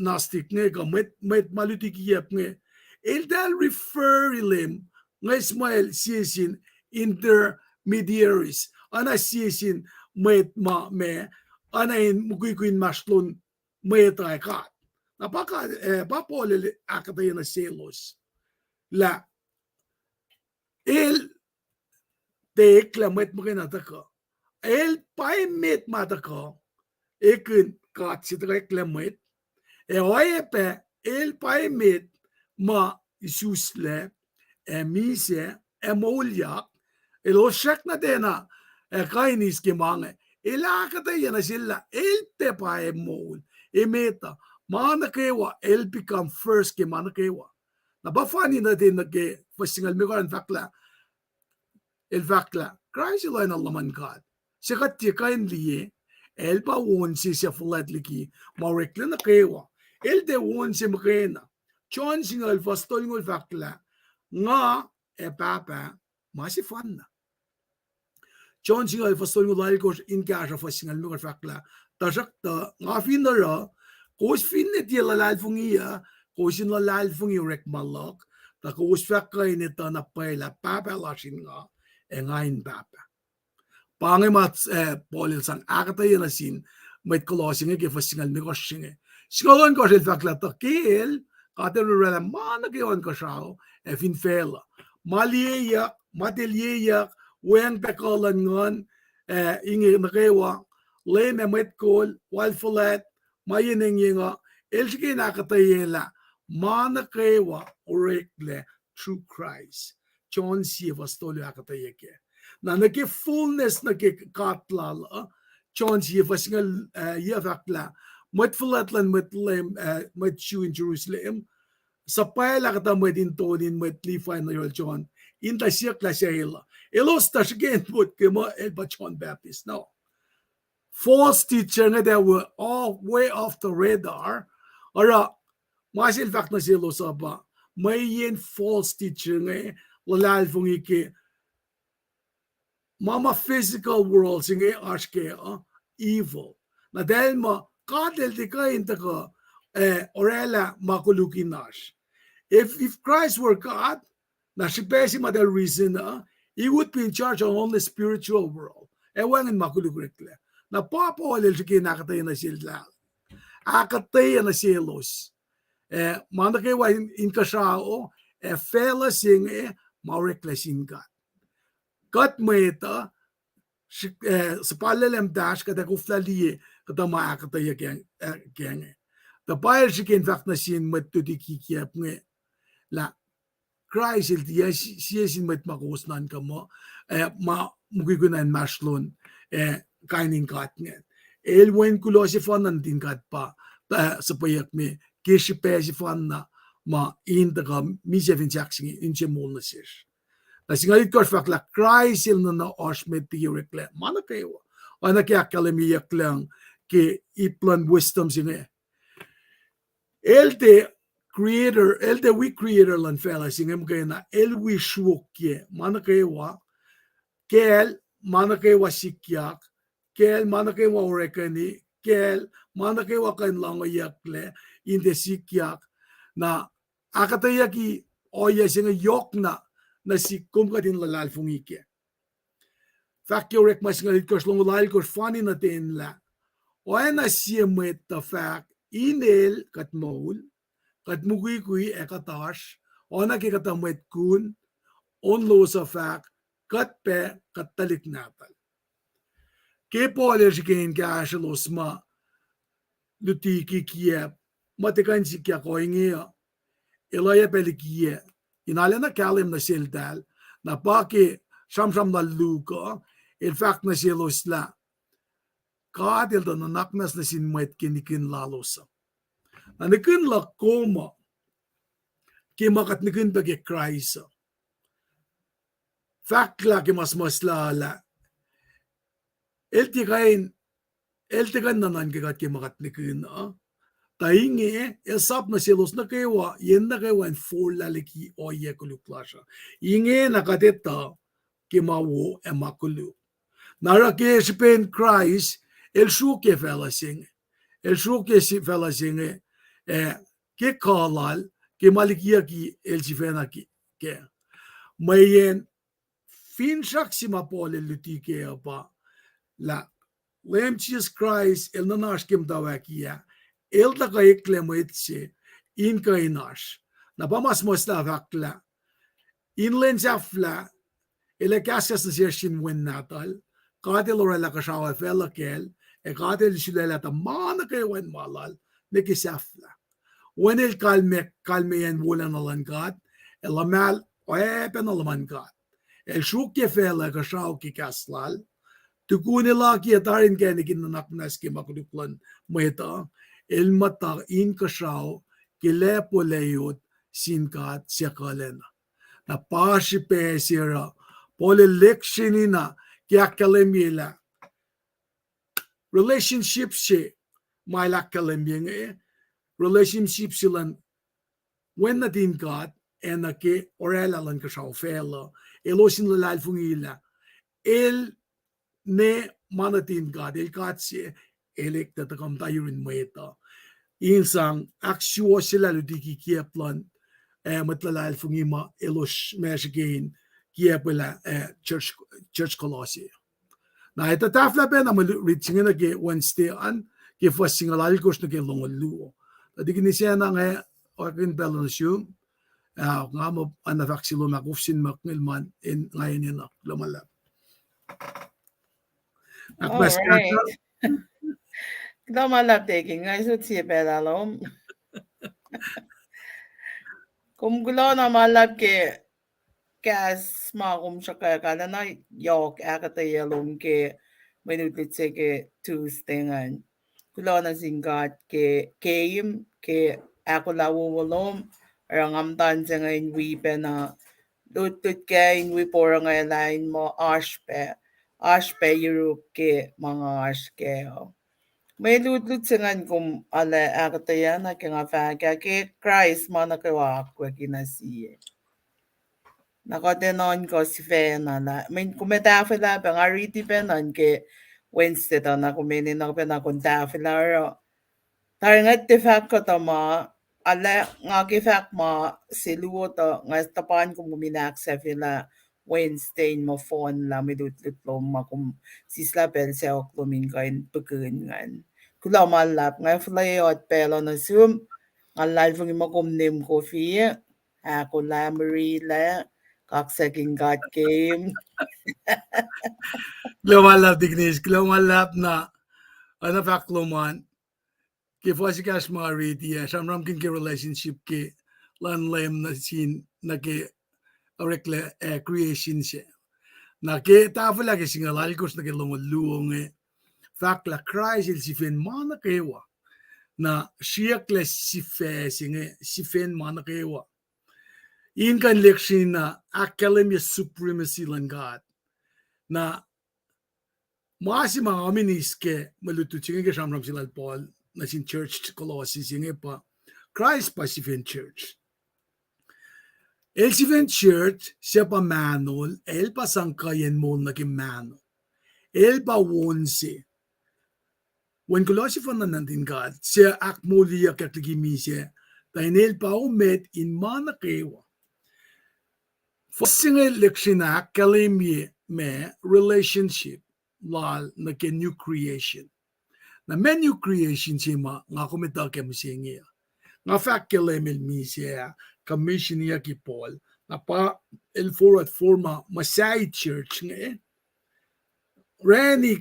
nastik nga met malutik yep nga el dal refer ilim nga Ismael siyasin intermediaries ana siyasin met ma me ana in mukikuin maslon met ay kat napaka papole akatay na selos la el tekla met makina taka el pay met mataka ekun kat si tekla met oyepe el pay met ma isusle mise emolya el oshak na dena kainis ke mange elakatay na sila el te pay mol emeta mana kewa el become first ke mana kewa nabafani na din nage fasingal mi ko fakla el fakla Christ ilo na laman God sikat ti kain liye el pa won si siya fulatliki maurekla na kewa el de won si makena John singal fastol ngol fakla nga papa masifan na John singal fastol mo lal ko in kasha fa singal mo fakla tasak ta nga fin na ra kos fin net yela lal fungia kosin la lal fungi rek malok ta kos fakka in ta na paila papa lasin nga ngain papa pangay mat polil sang akata yana sin may closing ke fa singal mi ko singe singalon ko sel fakla ta kel kater rela man ke on ko sao fin fela malieya matelieya wen pekolan ngon ingi nakewa le me met kol wal folet mayeneng yinga elski nakatayela man kewa orekle through Christ John si vastolo akatayeke na nake fullness nake katlal John si vasingal yavakla met foletlan met lem met chu in Jerusalem sa paela kata met intonin met lifa na yol John in the siya hila. Ilos ta again put kemo elba John Baptist. No. False teacher nga that were all way off the radar. Ora, masil fact na sila sa ba, may yin false teacher nga lalal fong iki mama physical world singe ashke evil. Na dahil mo, kadel di ka inta ka orela makulukin nash. If Christ were God, na si Pesi madal reason he would be in charge of only spiritual world. Ewan in makulugrekle. Na papawalil si kinakatay na sila. Akatay na silos. Manakay wa in kasao, fela sing maurekle singat. Kat meta, sa palalem dash kada kuflaliye, kada maakatay genge. The bayar si kinfak na sin matudikikiyap nga. La, Christ il dia siesin met magosnan ka mo ma mugigunan maslon kainin katngen el wen kulo si fanan din kat pa sa payak me kishi pe si fanna ma in the mi sevin jackson in chemol na sis na singalit ko fakla Christ il na os met pirekle mana kayo ana kya kalemiyak lang ke iplan wisdom sine el de creator, el de we creator lan fela singem kaya na el we shwokye mana kaya wa kel mana kaya wa sikyak kel mana kaya wa orekani kel mana kaya wa kan lang yakle in de sikyak na akatayaki oya singa yok na si kumkatin lalal fungike fakyo rek masingalit ko slong lalal ko funny na tin la oya na siyemet the fact inel kat maul kat mugui kui ekatash ona ke katamet kun on lo sa fak kat pe katalik natal ke poler jigen ka shalos ma luti ki kie matekan si kya koinge elaya pelikie inala na kalim na sildal na pake sham na luka in fact na silos la kadel da naknas na sinmet kinikin lalosa na nikin la koma kimakat nikin bagi Christ. Fakla ki mas lala. Eltikan nanan kikat kimakat nikin. Taingi esap na silos na kewa yen na kewa en for laliki o ye kuluklasha. Inge nakateta kimawo emakulu. Nara ke sipen Christ el shuke fella sing. El shuke si fella sing ke kalal ke malikia ki el sifena ki ke mayen fin shaksima pole lutike apa la lem Jesus Christ el nanash kim dawakia el da ka eklemoitse in ka inash na pamas mosla vakla in lensafla ele kasas na session win natal kadel orela ka shawa fela kel kadel shilela ta mana kay wen malal nekisafla when el kalme en wulan alangat el amal oepen alamangat el shukye fela ka shaw ki kaslal tukuni la ki atarin kene kin naknas ki makuduklan meta el mata in ka shaw ki lepo leyot sinkat siakalena na pashi pe sira pole lectionina ki akalemila relationships she my la kalemyenge relationship silan when natin God enake orela lan ka shau fela elosin lalal fungila el ne manatin God el katsi elekta ta kam tayurin meta insang actual sila ludiki kieplan matlalal fungima elos mesgain kiepela church Colossia na ita tafla pe na reaching na ke Wednesday an ke first singalal kos na ke longolu adigini siya na nga organ balance nga mo anavaxilo makufsin maknilman in ngayon na lumala. All right. Lumalap taking ngay so siya pedalom. Kung gulo na malap ke kas makum siya kaya ka na yok akatayalom ke manutit siya ke Tuesday ngan. Gulo na singkat ke game ke ako lawulom rangamdan siya ngayon wipe na lutut kaya yung wipora ngayon lain mo ashpe Europe ke mga ashke may lutut siya ngayon kung ala akatayan na kaya nga faka ke Christ mana kawa kwa kinasiye. Nakadenon ko si Fena na. May kumetafila pa nga riti penon ke Wednesday to na kuminin ako pa na kuntafila ro. Taringat ti fact ko to ma ala nga ki fact ma siluo to nga tapan kung kuminak sa fila Wednesday mo phone la midutlut lo ma kung sisla pel sa ok lumin ko in pagkungan. Kula malap nga flayot pelo na zoom nga live ng makumnim ko fiye. Ako la Marie kaksaking God game. Lumalap dignis, lumalap na anavakloman ke fasikas mga riti samram kin ke relationship ke lan lem na sin na ke orekle creation siya. Na ke tafula ke singalal kos na ke lumuluong fakla Christ il sifen mana kewa na siakle sifen mana kewa. In kan lekshin na academy supremacy lan God na maasi mga aminis ke malututsingin ke samram silal Paul na sin church Colossus yung pa Christ pa sifen church. El sifen church siya pa manol el pa sangkayan mo na kimano el pa wonse when Colossus fa nanandin God siya akmuliya kakligimi siya dahil el pa umet in mana kewa. Fossinge leksina kalimye me relationship lal na ke new creation. Na me new creation sima nga kumita ke musingi. Nga fact kalimel mi siya commission niya ki Paul na pa el forward forma Masai church nga Rani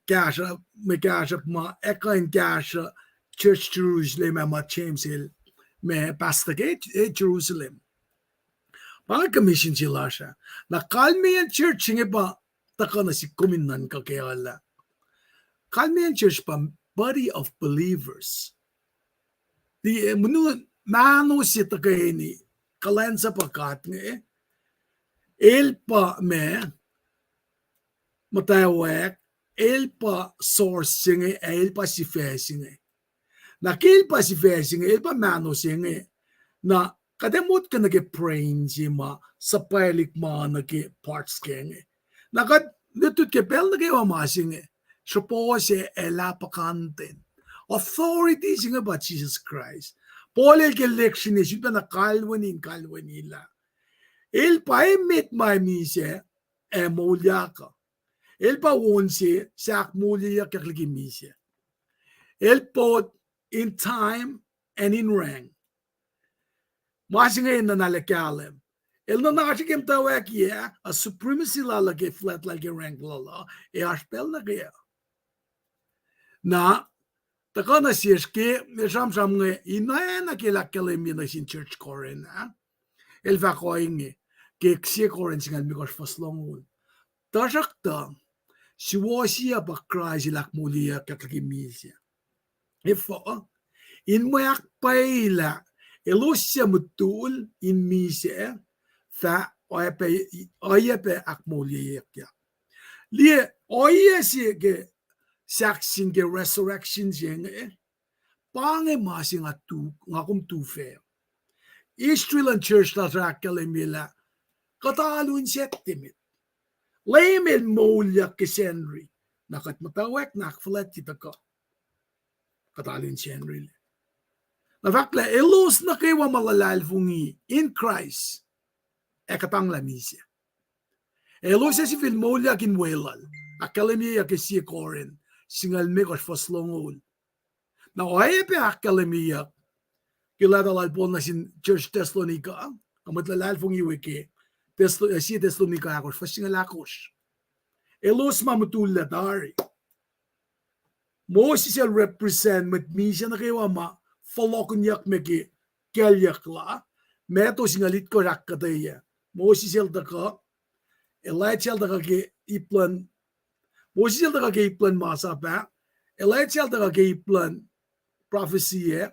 kasha me kasha ma ekain kasha church Jerusalem ma James me pastor Jerusalem. Mga commission sila siya. Na Kalmian Church nga ba taka na si kuminan ka kaya ala. Kalmian Church pa body of believers. Di mano si taka ni kalensa pakat nga el pa me matayawek el pa source nga el pa si fesi nga. Na kil pa si fesi nga el pa mano si nga na kademot ka nag-prain sima sa pailik mga nag-parts kenge. Nakad, nitut ke pel nag-iwamasing so po siya elapakantin. Authority singa ba Jesus Christ. Paul el election is yun na kalwanila. El pa emit may misya emulya ka. El pa wonsi sa akmulya kakligimisya. El po in time and in rank. Masing ngayon na nalakalem. El na nakasikim tawag ya, a supremacy lalagay flat like a rank lala, e aspel na kaya. Na, taka na siyas ke, sam-sam nga, inaya na kilakalim yun na sin church koren, ha? El va koing nga, ke ksiya koren singan mikos faslongun. Tasak ta, siwasiya pa kray silak muliya kakakimisiya. If, in mayak paila, Elusya mutul in mise fa oyepe akmoliye ya. Liye oyesi ge saksin ge resurrection jeng pange masing atu ngakum tu fe. Israel church na rakalimila. Katalun settimit. Leimil molya kisenri. Nakat matawek nakfalet kita ka. Katalun senri. Nafakla elos na kayo malalalfungi in Christ. Ekatang lamisia. Elos si filmolya kinwelal. Akalimia kisi korin. Singal mekos faslongol. Na oyepe akalimia. Kiladalal po na sin Church Thessalonica. Amat lalalfungi wiki. Si Thessalonica akos. Fasingal akos. Elos mamutula dari. Moses shall represent met misya na kayo ama. Falokunyak meki kelyak la. Meto singalit ko rakataya. Moses shall daka. Elijah shall daka ke iplan. Moses shall daka ke iplan masa pa. Elijah shall daka ke iplan prophecy ya.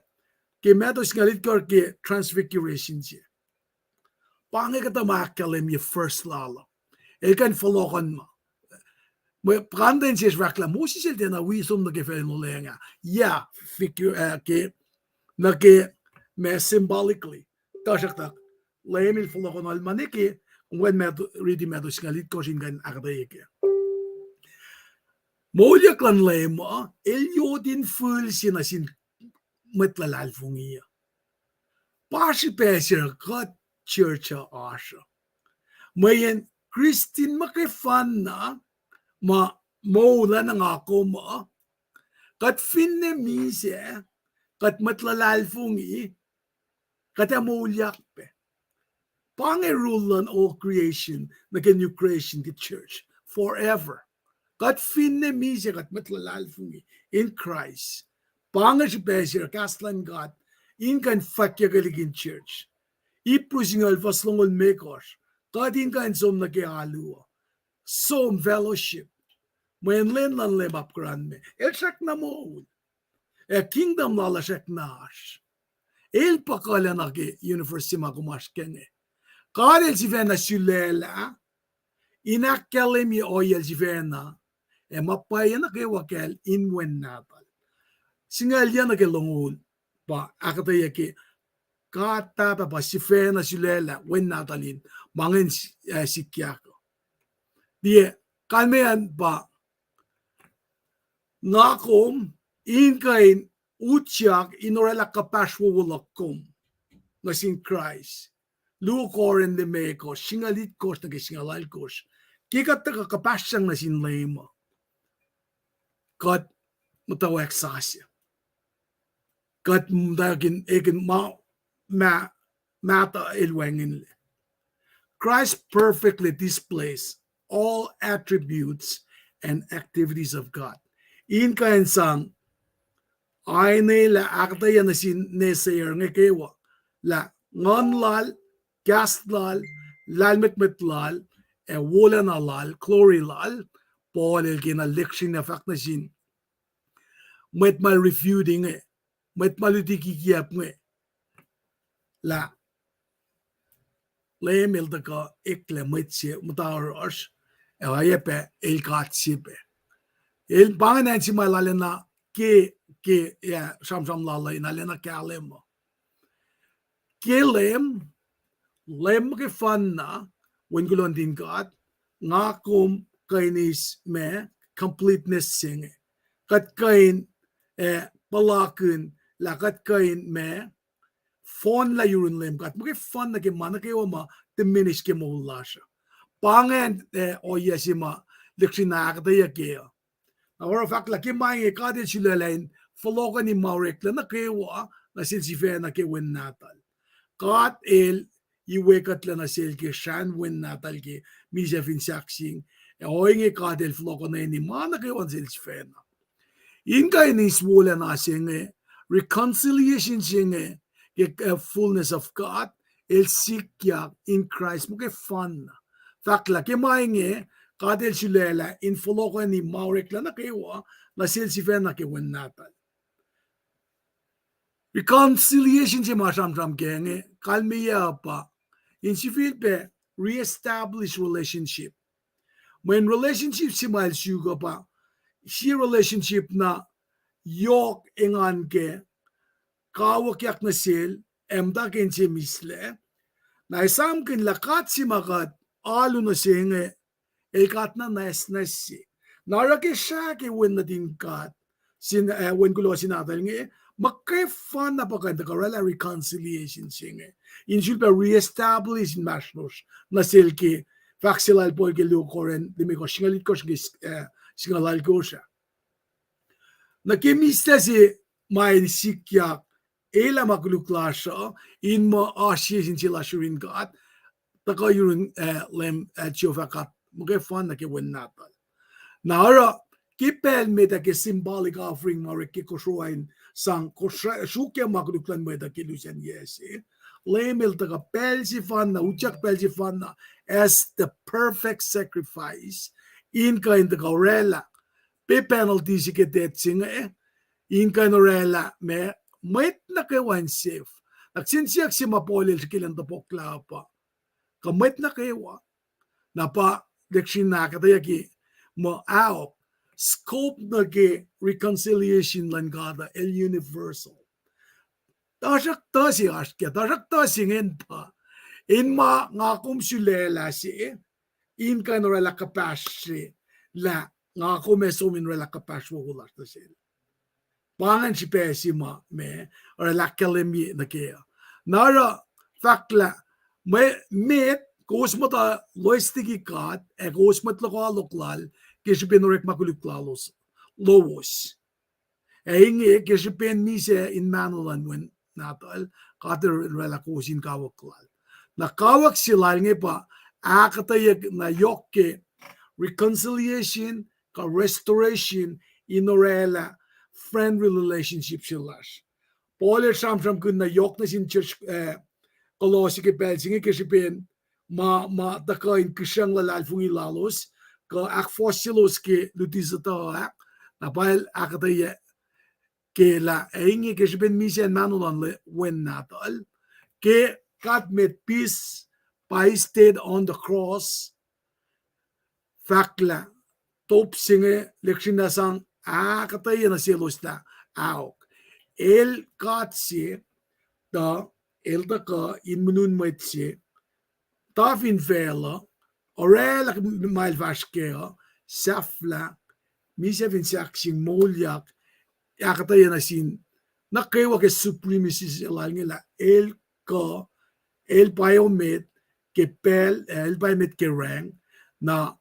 Ke meto singalit ko ke transfiguration siya. Pangi kata makalim yung first lalo. Ikan falokan mo. Branden siya rakla. Moses shall dina wisdom na ke fenolenga. Yeah, figure ke nake me symbolically tashaktak lemil falokan al maniki when me ready me singalit ko singan akadayeke. Molya klan lema Eliodin full sina sin matlalalfungia. Pashi pesir kat churcha asha. Mayen Christine makifan na ma mola na ako ma kat finne mise kat matlalalfungi kat amolyak pe. Pange rule on all creation naka new creation the church forever. Kat finne mise kat matlalalfungi in Christ. Pange si pesir kaslan God in kan fakya galigin church. Ipusingal faslongol mekos. Kat in kan som nakihalua. Som fellowship. Mayan len lan lemap kran me. Elsak na mo. Kingdom lalasak nash. El pakala naki university makumash kenge. Karel si vena sulela. Inakalim y oyel si vena. Mapaya na kay wakel inwen natal. Singal yan na kay longul. Pa akataya ki. Kata pa si vena sulela. Wen natalin. Mangin si kiyako. Diye. Kalmean pa. Ngakom. Inkain. Utyak. Inorela kapashwo wulakom. Nasin Christ. Lukoren de mekos. Singalit kos na singalal kos. Kikat na kakapasyang na sinlema. Kat matawak sasya. Kat mdagin ekin mata ilwengin. Christ perfectly displays all attributes and activities of God. In kain sang ay nila akta yan na sinesayer nga kewa. La ngonlal, gaslal, lalmetmetlal, wolanalal, chlorilal, Paul kinaleksyon na fact na sin. Met mal refuting met malutikikiap la lemel da ka ekle metse mutaros ayepe el katsipe el bangan si malalena ke ya samsam lala inalena kalemo ke lem ke fanna when gulon din God ngakum kainis me completeness sing kat kain palakun lakat kain me fon la yurun lem kat muke fon na ke mana ke oma diminish ke mo lasha pangen o yesima liksina ka ya ke or fact la ke mai ka de chilelain fologa ni maurek la na ke wa na silsife na ke win natal kat el iwekat la na sil ke shan win natal ke misa fin saksing oinge ka del floga na ni mana ke wan silsife na Inka inis wala na singe reconciliation singe fullness of God el sikya in Christ mo ke fun fakla ke mainge kadel silela in follow ni maurek la na kewa na silsifen na ke wen natal reconciliation si masam genge kalmiya pa in sifil pe reestablish relationship when relationship si mal sugo pa si relationship na yok ingan ke kawak yak na sil emda kenche misle na isam kin lakat si makat alu na singe kat na nes nara ke sha ke win na din kat sin win kulo sinatal nge makai fan na pa kanta karela reconciliation singe in sulpa reestablish in masnos na silke faxilal po ke lukoren de me ko singalit ko singalal ko siya na kemista si mai sikya ela makuluklasha in mo ashes in chila shurin kat taka yun lem chofakat muke fan na ke win natal nara kipel meta ke symbolic offering mare ke kosruain sang shuke makuluklan meta ke lucian yesi lemel taka pelsi fan na uchak pelsi fan na as the perfect sacrifice in kind the gaurela pe penalty si ke det singa in kanorela me met na ke one safe nagsinsiyak si mapolil si kilang tapokla pa kamet na kewa na pa lekshin na kataya ki mo out scope na ke reconciliation lan gada el universal tasak ta si askya tasak ta singen pa in ma ngakum sulela si in kanorela kapasri la ngakum esomin rela kapaswa gulas na sila pangan si pesi ma me or lakalemi na kaya nara fakla me met kosmata loistigi kat e kosmat lokalal kesipen orek makuliklalos lowos e inge kesipen mise in manolan when natal kater rela kosin kawaklal na kawak silal nge pa akatayag na yokke reconciliation ka restoration inorela friendly relationship silas. Paul samsam kun na yok na sin church kolosi ke belsingi ke sipen ma takain kisang lalal fungi lalos ka ak fossilos ke lutisata ak na pael akataya ke la eingi ke sipen misen manulan le wen natal ke kat met peace by stayed on the cross fakla top singe leksina sang akataya na silos na aok el katsi da el da ka in munun maitsi ta fin vela orela mal vaskea safla misa fin saksing molyak yakata yana sin nakewa ke supremacy la el ka el biomet ke pel el biomet ke rang na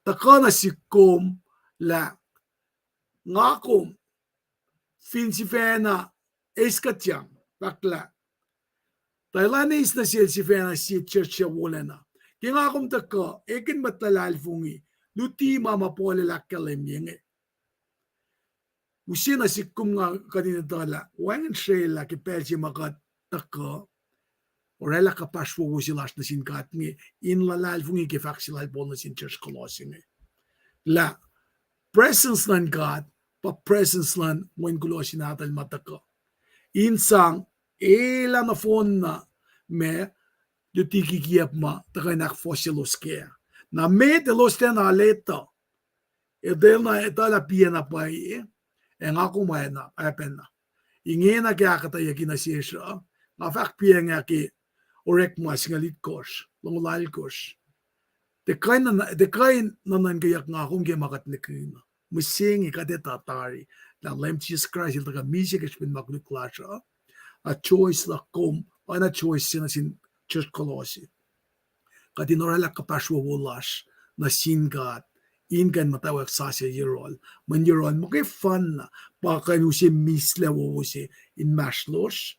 takana sikom la ngakom fin si fena eskatiang bakla Tailanese na siya si fena si church wala na kinga kum taka ekin matalal fungi luti mama pole lakkalem yenge usina si kum nga kanina dala wangan shela ke pelsi makat taka orela kapaswo usilas na sin kat ngi in lalal fungi ke faksilal pol na sin church kolosing la presence lan God pa presence lan when kulosin natal mataka insang ela na phone na me dutiki kiap ma takanak fossilos care na me de los tena leta e del na etala piena pai e ngako mai na apena ingena kya kata yakina siesa na fak pienga ki orek ma singalit kos long lal kos de kain na nan kayak ngako nge makat lekina musingi kade tatari la lem Jesus Christ il taga misi ke spin maklu klasha a choice la kom ana choice sin church kolosi katinorela kapashwa wolash na sin God ingan matawag sasya yerol man yerol mo kay fun na pa kanu si misla wo si in mashlosh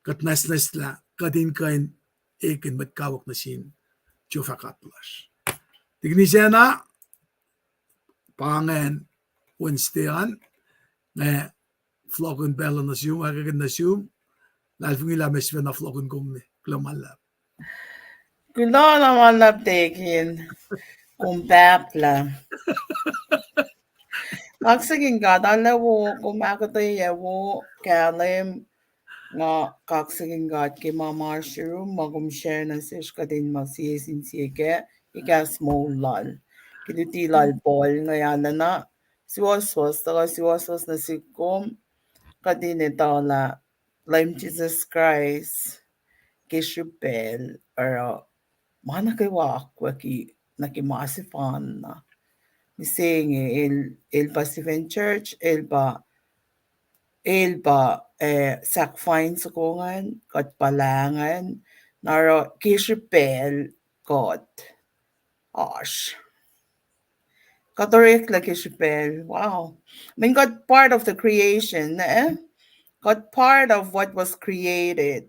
kat nasnas la kadin kain ekin matkawak na sin chufakatlash tigni siya na pangen Wednesdayan na flokken bellen na siyum agagan na siyum lalfungila mesve na flokken kumni klamalap Kulo naman labdekin kumpapla. Kaksigin ka dalawo kumakatay yawo kalim nga kaksigin ka ki mama shiru magum share na sish kadin magsiyesin siyeke ika small lal. Kinuti lal bol ngayana na siwaswas taka siwaswas na sikom kadin ito la Lime Jesus Christ, Kishupel, or Manakawak, Nakimasifan, saying il Pacific Church, il ba sakfain sukungan, kat palangan, naro Kishupel, God, Osh. Katorik like Kishupel, wow. I mean, got part of the creation, eh? Got part of what was created.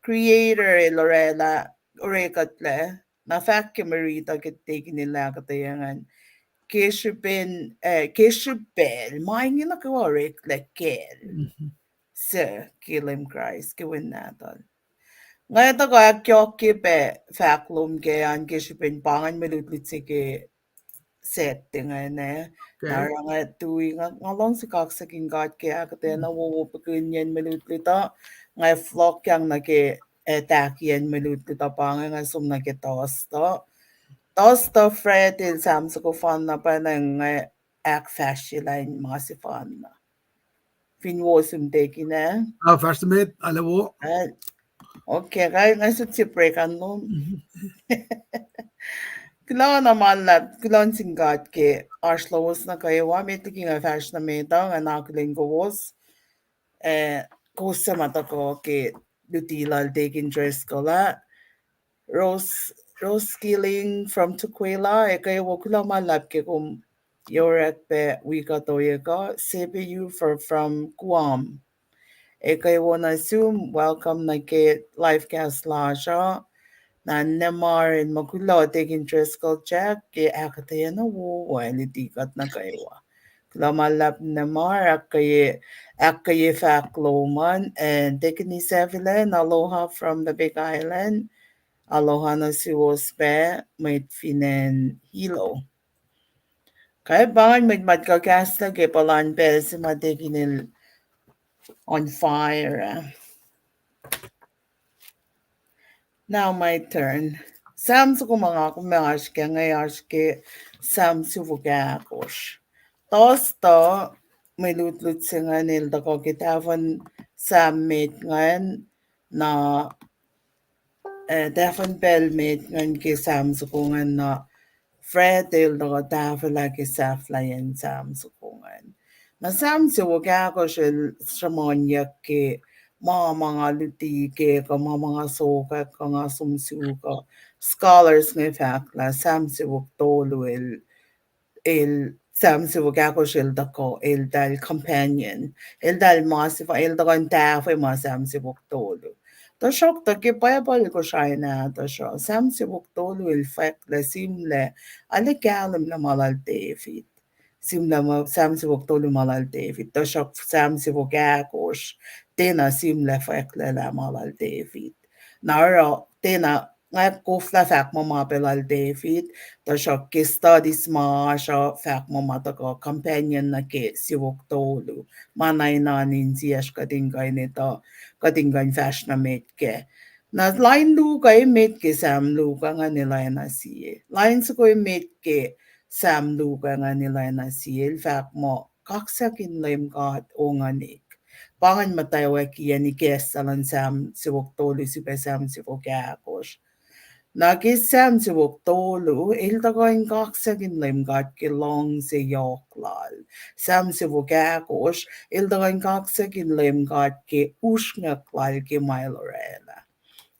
Creator Lorela Urekatle na fact marita kitig nila katayangan. Kishupel maingin na kawarik like kel. Sa kilim Christ kiwin natin. Ngayon to kaya kyo kipe faklum ke an kishupin pangan malutlit sige setting na Okay. nara nga tuwi nga ngalong si kaksaking gat kaya kate na wuwupakin yan malutlita nga flock yang nake attack yan malutlita pa nga sum nake tosta fred il sam sa ko fan na pa nang ak fashion mga si fan na finwosum teki na First mate, alawo. okay kaya nga sa break ano Kailangan naman kailangan singkat ke arslawas na kayo wa may tiking a fash na meta nga nakiling gawos kusa mata ko ke dutilal take interest ko la rose skilling from Tukwila kayo wa kula malap ke kung yorak pe wika toye ka CPU from Guam kayo wa na zoom welcome na ke livecast la siya na Nemar and Magula taking interest ko check ke akataya na wo wali tikat na kaywa. Klamalap Nemar akaye fakloman and taking ni Sevilen aloha from the Big Island. Aloha na si Wospe may finen hilo. Kaya bangan may magkakasta ke palan pes matikinil on fire. Now my turn. Sam su mga kumash ke ngayash ke sam su vugakosh. Tosto may lutlut singan nil da ko kitafan sam mate ngan na tafan bel mate ngan ke sam su kungan na Fred il da ko tafan la ke saflayan sam su kungan. Na sam su vugakosh il shamonya ke mga luti ke ka mga soka ka nga sumsuka scholars nga fakla sam si tolu il sam si ako shil dako il dal companion il dal masifa il dal tafo ma sam si tolu to shok to ke bible ko siya na to siya sam si tolu il fakla simle ale kalam na malal David simla ma sam si tolu malal David to shok sam si akos tena simle fakla la malal David naro tena nga kofla fak mo mapelal David to siya ke studies ma siya fak mo mata ko companion na ke siwok tolu manay nanin siyas kadingay nito kadingay fashion na mate ke na line lu kay mate ke sam lu ka nga nila na siye line sa ko'y mate ke sam lu ka nga nila na siye fak mo kaksakin lim ka at o nga nik pangan matayo kiya ni kesalan sam siwok tolu si pesam siwok akos Nagisam si Tolu, iltagain kaksagin limgat kilong si yoklal. Sam si Vogakos, iltagain kaksagin limgat ki ushnaklal ki mailorela.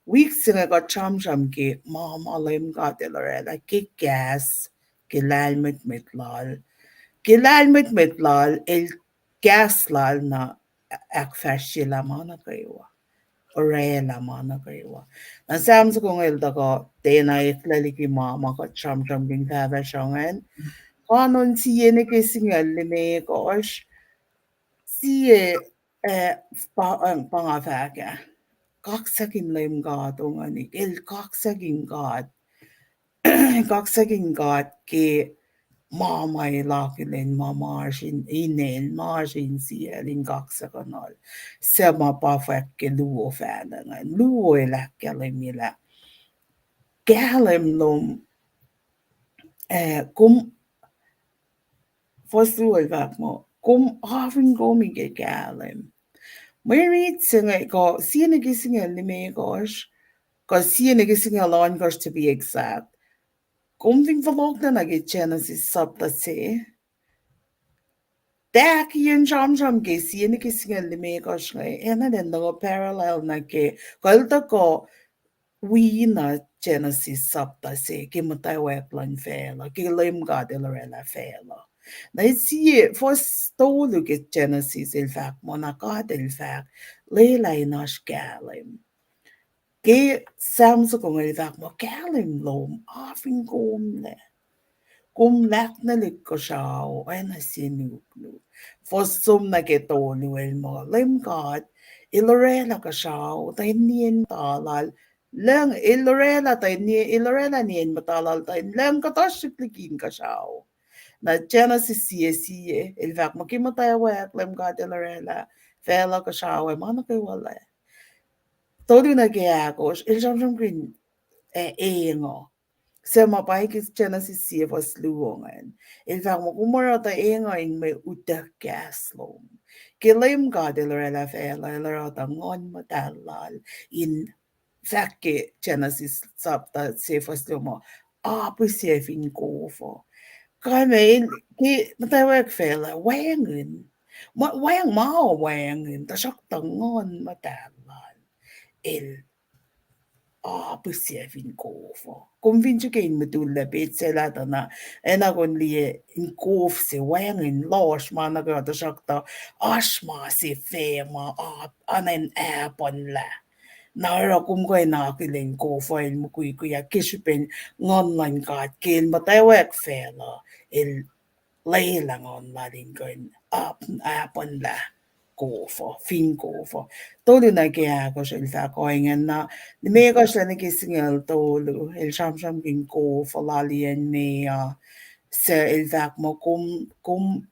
Weeks nga ka cham ki mama limgat ilorela ki gas ki lalmit mitlal. Ki lalmit mitlal il gas lal na akfashila mana kayo. Orela mana kaiwa. Na Sam's kung ilda ko, tena itlali mama ko cham ding kava shongan. Kanon siye ni kisingal lime ko osh. Siye pangafaka. Kaksakin lim god ungani. Il kaksakin god. Kaksakin god ki mama ilakilin mamarsin inen marsin sielin kaksakanol. Sama pafak ke luo fädangan. Luo ilakkelim ila. Kälim lum kum forstår mo kum havin gomi ke kälim. May read singa ko sino gisinga lime gosh. Cause sino gisinga lon gosh to be exact. Kumving verlog na nagit Genesis sabta se. Dak yun jam ge sino gisinga lime gosh ngay. Ena den no parallel na ke. Kalta ko we na Genesis sabta se. Kimatay wek lan fela. Kilim God ilarela fela. Na si förstår du att Genesis il fact monacat il fact leila inas galim. Ge samso kong il fact mo galim lom afin gomle. Gom lakna likko siya ay na sinugno. Fosum na getolo el mo lim God ilorela ka siya tay nien talal lang ilorela tay ni ilorela nien matalal tay lang katashiklikin ka siya. Na Genesis siye il vak makimatay wek lem gadelarela fela ka shawe mana kay wala todo na kaya ko il jam green engo se mapai ki Genesis siye was luongan il vak mo kumara ta engo in me utak gaslom kilem gadelarela fela lara ta ngon matalal in fakke Genesis sabta se was lumo appreciate fin go for Coi mày cái tao quay phê là quen người mà quen máu quen người ta sắc tận ngon mà ta là el bữa giờ vin cô phô cũng vin chú cái mà tu là biết sẽ là đó na em nào còn lìa in cô sẽ quen người lo mà nó cái đó sắc tao mà sẽ phê mà anh em bọn là nào cũng coi nào cái lên cô phơi mà quý à cái sự bên ngon lành cả cái mà tao quay phê là el lấy là ngon là đến cái bên là cổ phở phim cổ phở tôi lúc này kia có sự là coi nghe na mấy cái sự này cái sinh nhật tôi lúc el sam kinh cổ phở là liền mẹ sẽ el vạc mà cũng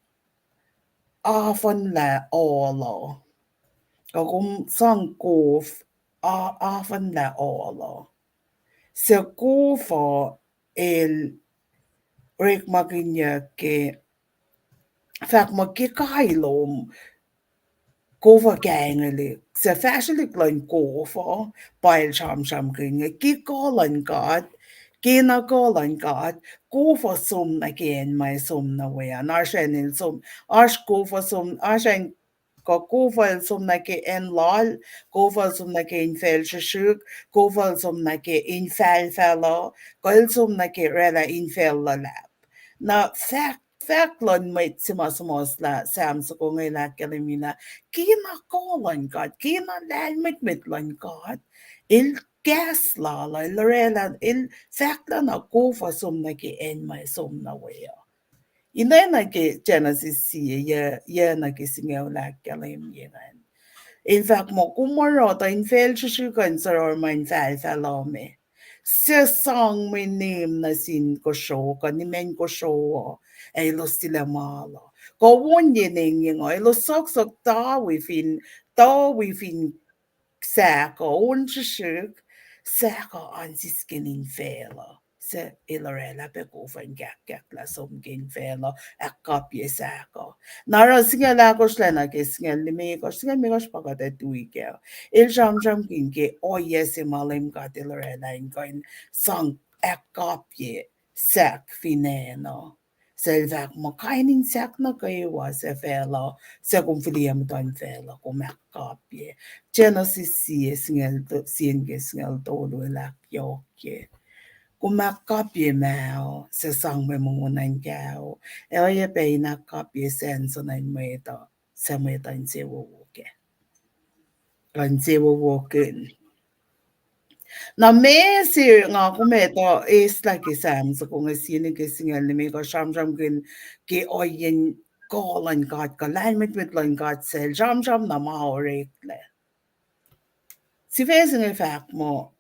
phần là lo có cũng sang cổ phần là lo sẽ cổ phở el rek maginya ke Fak ma ki kailom Gova gangelig. Så færselig lan gova. Bail sham ringe. Gi golan god. Gina golan god. Gova sum na gen mai sum na wea. Narshen in sum. Ash gova sum. Ashen go gofal sum na ge en lal. Gofal sum na ge in fel shuk. Gofal sum na ge in fel fellow. Gol sum na ge rela in fel la lap. Na Fäklön maitsemasmosla Samsoko ngaila kelimina kina kolan god kina lälmit mitlan god il gasla la lorela il fäkla na kofa somna ki en mai somna wea ina na ke Genesis si ye na ke singaula kelim yenan in fact mo kumaro ta in fel shukan saror mein fel felome se song my name na sin ko show ka ni men ko show ay lo sila malo ko won ye ning yung ay lo sok da within sa ko un sa ko an si skinin fela se ilorela pe ko fan gak la som gin fela a kopye sa ko nara singa la ko slena ke singa lime ko singa me ko spaka de tuike il jam gin ke o yes malim ka ilorela in koin sang a kopye sak fineno Selvak mo kainin sak na kayo se fela se kung filiam ton fela kung makapye Genesis siye singal tolo lak yoke kumakapye mao se sang me mungunan kao elye pe nakapye senso na meto sa meta in sewo woke kan sewo woke na me si nga ko meto is like isam so kung sino ke singal ni me ko sham kin ke oyen kolan kat ka lan mit lan kat sel jam na maorek le si fesing effect mo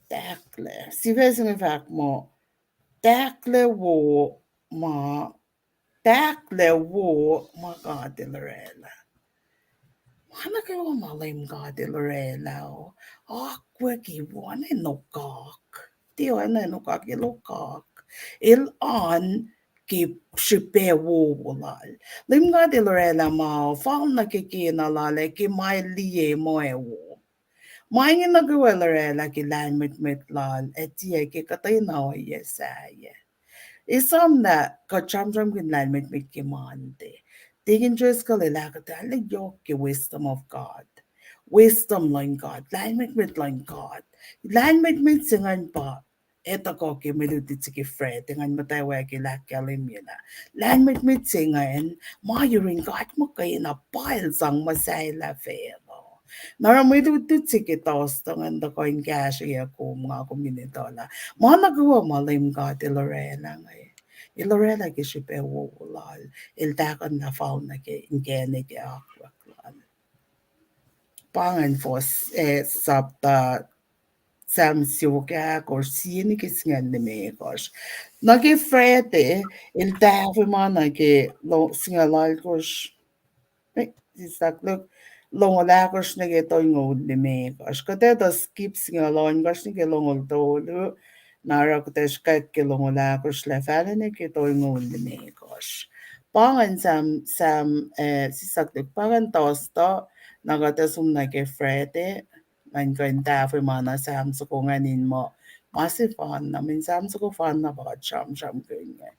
dakle si fesing effect mo dakle wo ma dakle wo ma gadilrela Mana kayo malim gadi Lorela o. Aqua ki wane no kak. Tio ane no kak ilo kak. Il an ki shipe wo lal. Lim nga de lorela ma fal na ki na lale ki mai liye mo e wo. Mai ngi na gwelorela ki lan mit lal etie ki katay na o yesaye. Isam na ka cham kin lan mit ki mande. Tigin just ka lila ka tala yok ki wisdom of God. Wisdom lang God. Lan mit lang God. Lan mit singan pa. Eta ko ki milutit si ki Fred. Tingan matawa ki lakalim yun. Lan mit singan. Mayurin God mo kayo na pile sang masay la felo. Nara milutit si ki tos. Tangan da ko in cash iya ko mga kuminitola. Mga nagawa malim God ilorena ngayon. Ilorena ki sipe wulal. Iltakan na fauna ki ingene ki akwak. Pangan fos sabta samsjoka korsini ki sngan me kos. Nagi frete il tafi mana ki lo sngalal kos. Look, long lagos na to ngod ni me kos. Kate da skip sngalon kos ni ki long to lu. Nara ko tes kak ki long lagos la fala ni ki to ngod ni me kos. Pangan sam sisakluk pangan tosto nagatasum na ki frete. Man ganda fi mana sam so ko nganin mo. Masih fan na min sam so ko fan na ba cham kunya.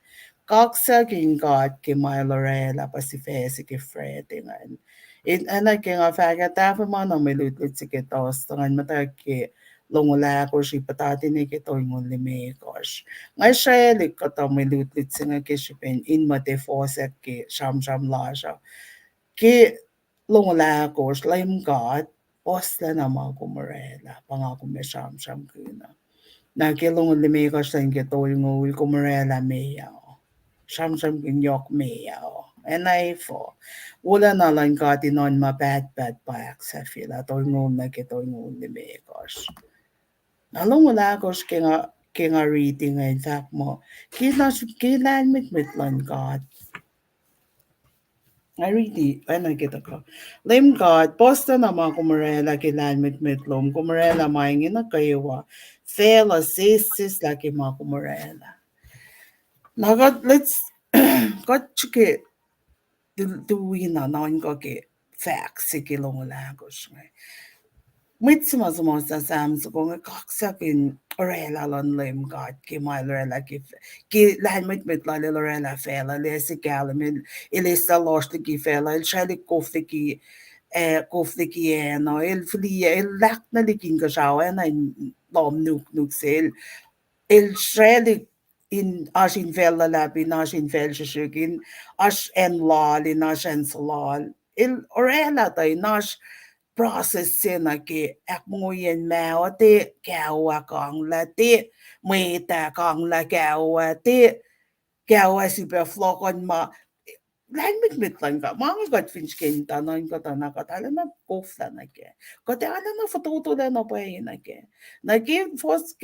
Kaksa king God ki my Lorela pa si Fesi ki Fred ngan. In ana ki nga faga ta fi mana mi lut si ki tos ngan mata ki longula ko si patati ni ki toy ngun limi kosh. Ngay siya lik ko to mi lut si nga ki shipin in mate fosek ki sham lasha. Ki longula ko laim God posla na mga kumarela pangako me sham kuna. Na ki longun limi kosh lang ki toy ngul kumarela me yao. Sham kin yok me yao. And I for wala na lang ka tinon ma bad back sa fila toy ngul na ki toy ngul limi kosh. Nalong wala kosh kinga reading in fact mo. Kilan mit lang God. I really, ano kita ko. Lim God, posta na mga kumarela kilan mit lom. Kumarela maingin na kayo wa. Fela sis laki mga kumarela. Nagat, let's, got chike, duwi na naon ko ki facts si kilong lagos ngay. Mitsima sa Sam's kung kaksakin orela lon lim God ki my lorela ki lahan mit lali lorela fela lesi kalamin ilista lost ki fela il shali kofte ki no il flia il lak na likin ka shawa na lom nuk sel il shali in ashin fela labi nashin fel shishugin ash en lal in ashen salal il orela tay nash process na ki ak mo yen mao ti kawa kong la ti may ta kong la kawa ti kawa si pe flokon ma lan mit lang ka mga got finch ken tanan ko tanan ka tala na kofla na ke ko te ala na foto la na pa yin na ke na ki fos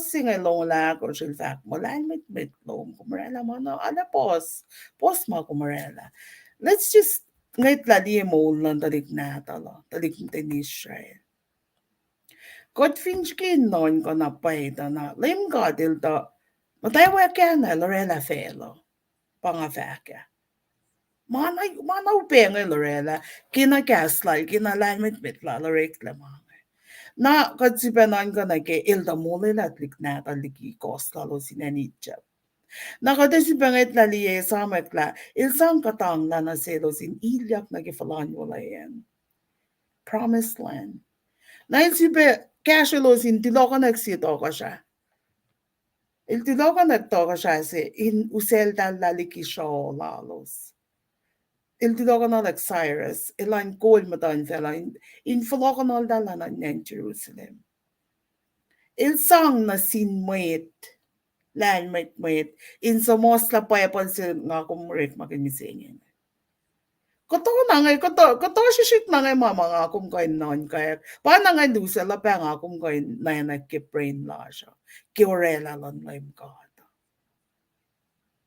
sing along la ko sil fak mo lan mit long kumrela mo no ala pos ma kumrela let's just ngait la di mo lang talik na talo talik ni Israel God finch ken non ko na pa ita na lim God il to matay wa kya na lorela felo panga faka mana upenge lorela kina gaslight kina mit la reklama na katsipanan ka na ke ilda mole la tlik na taliki kosta lo sinanitja na katasipanget la liye samek la ilsang katang na naselo sin ilyak na kifalan wala yan promised land na ilsipe casualo sin tiloka nagsito ka siya il tiloka nagtoka siya si in usel dal laliki siya lalos il tilokanal like Cyrus, ilan kol matan fela in falokanal dalanan ng Jerusalem. Il sang na sinmuit, lan muit, in somos la payapon si nga kumurik makimisingin. Kato na ngay, kato shishit na ngay mama nga kum kain non kaya, pa na ngay dusa la pa nga kum kain na yan nagkiprain la siya, kiorela lan laim ka.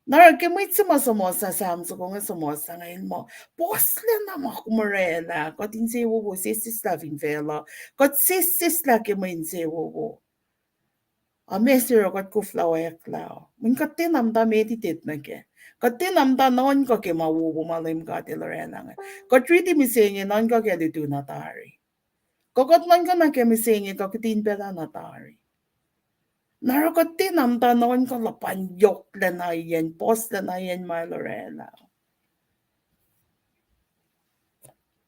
Nara kimit sumasamosa samso kung sumosa ngayon mo. Posla na mo kumarela. Kot insewo wo sisis la finfela. Kot sisis la kimainsewo wo. mesir got kufla ekla. Min katin amda meditate na ke. Katin amda non ko ke mawubu malim ka tilorena nga. Katriti misenye non ko ke litu natari. Kokot man ka na ke misenye kakitin pera natari. Narokatin amda non ko lapan yok na yan, post na yan ma Lorena.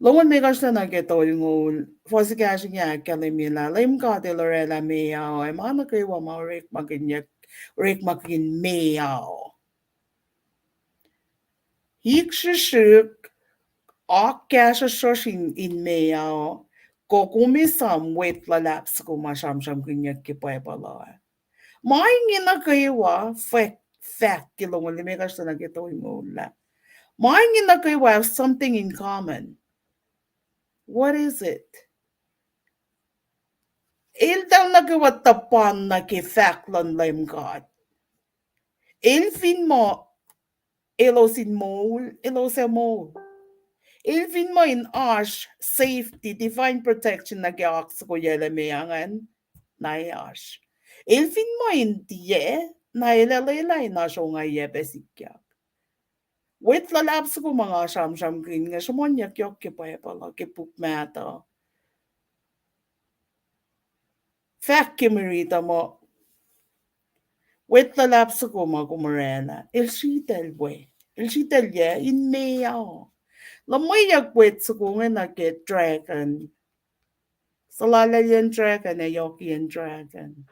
Longan me gasta na ke to yung fosi kashi niya kalimila. Lim ka de Lorena meow. Ay mana kay wa ma rek makinyak rek makin meow. Hik shishik ak kasha shoshin in meow. Kokumi sam wait la laps ko masham sham kinyak ki pa pala. Maingin na kay wa fact ki longan me gasta na ke to yung la. Maingin na kay wa have something in common. What is it? Il daw nagawatapan na ki Faklan Lime God. Il fin mo, ilo sin mole, ilo sa mole. Il fin mo in ash, safety, divine protection na kiaks ko yela mayangan, na ash. Il fin mo in diye, na ilalalay na siya nga yebesikyak. Wait lalabs ko mga siyam-siyam green nga sumonyak yok kipaya pala, kipukmata. Fact kimirita mo, wait la lapso ko magumurena. Il shitel we. Il shitel ye in mea. Lamayag wait sa ko nga nag-get dragon. Salala yan dragon na yoki yan dragon.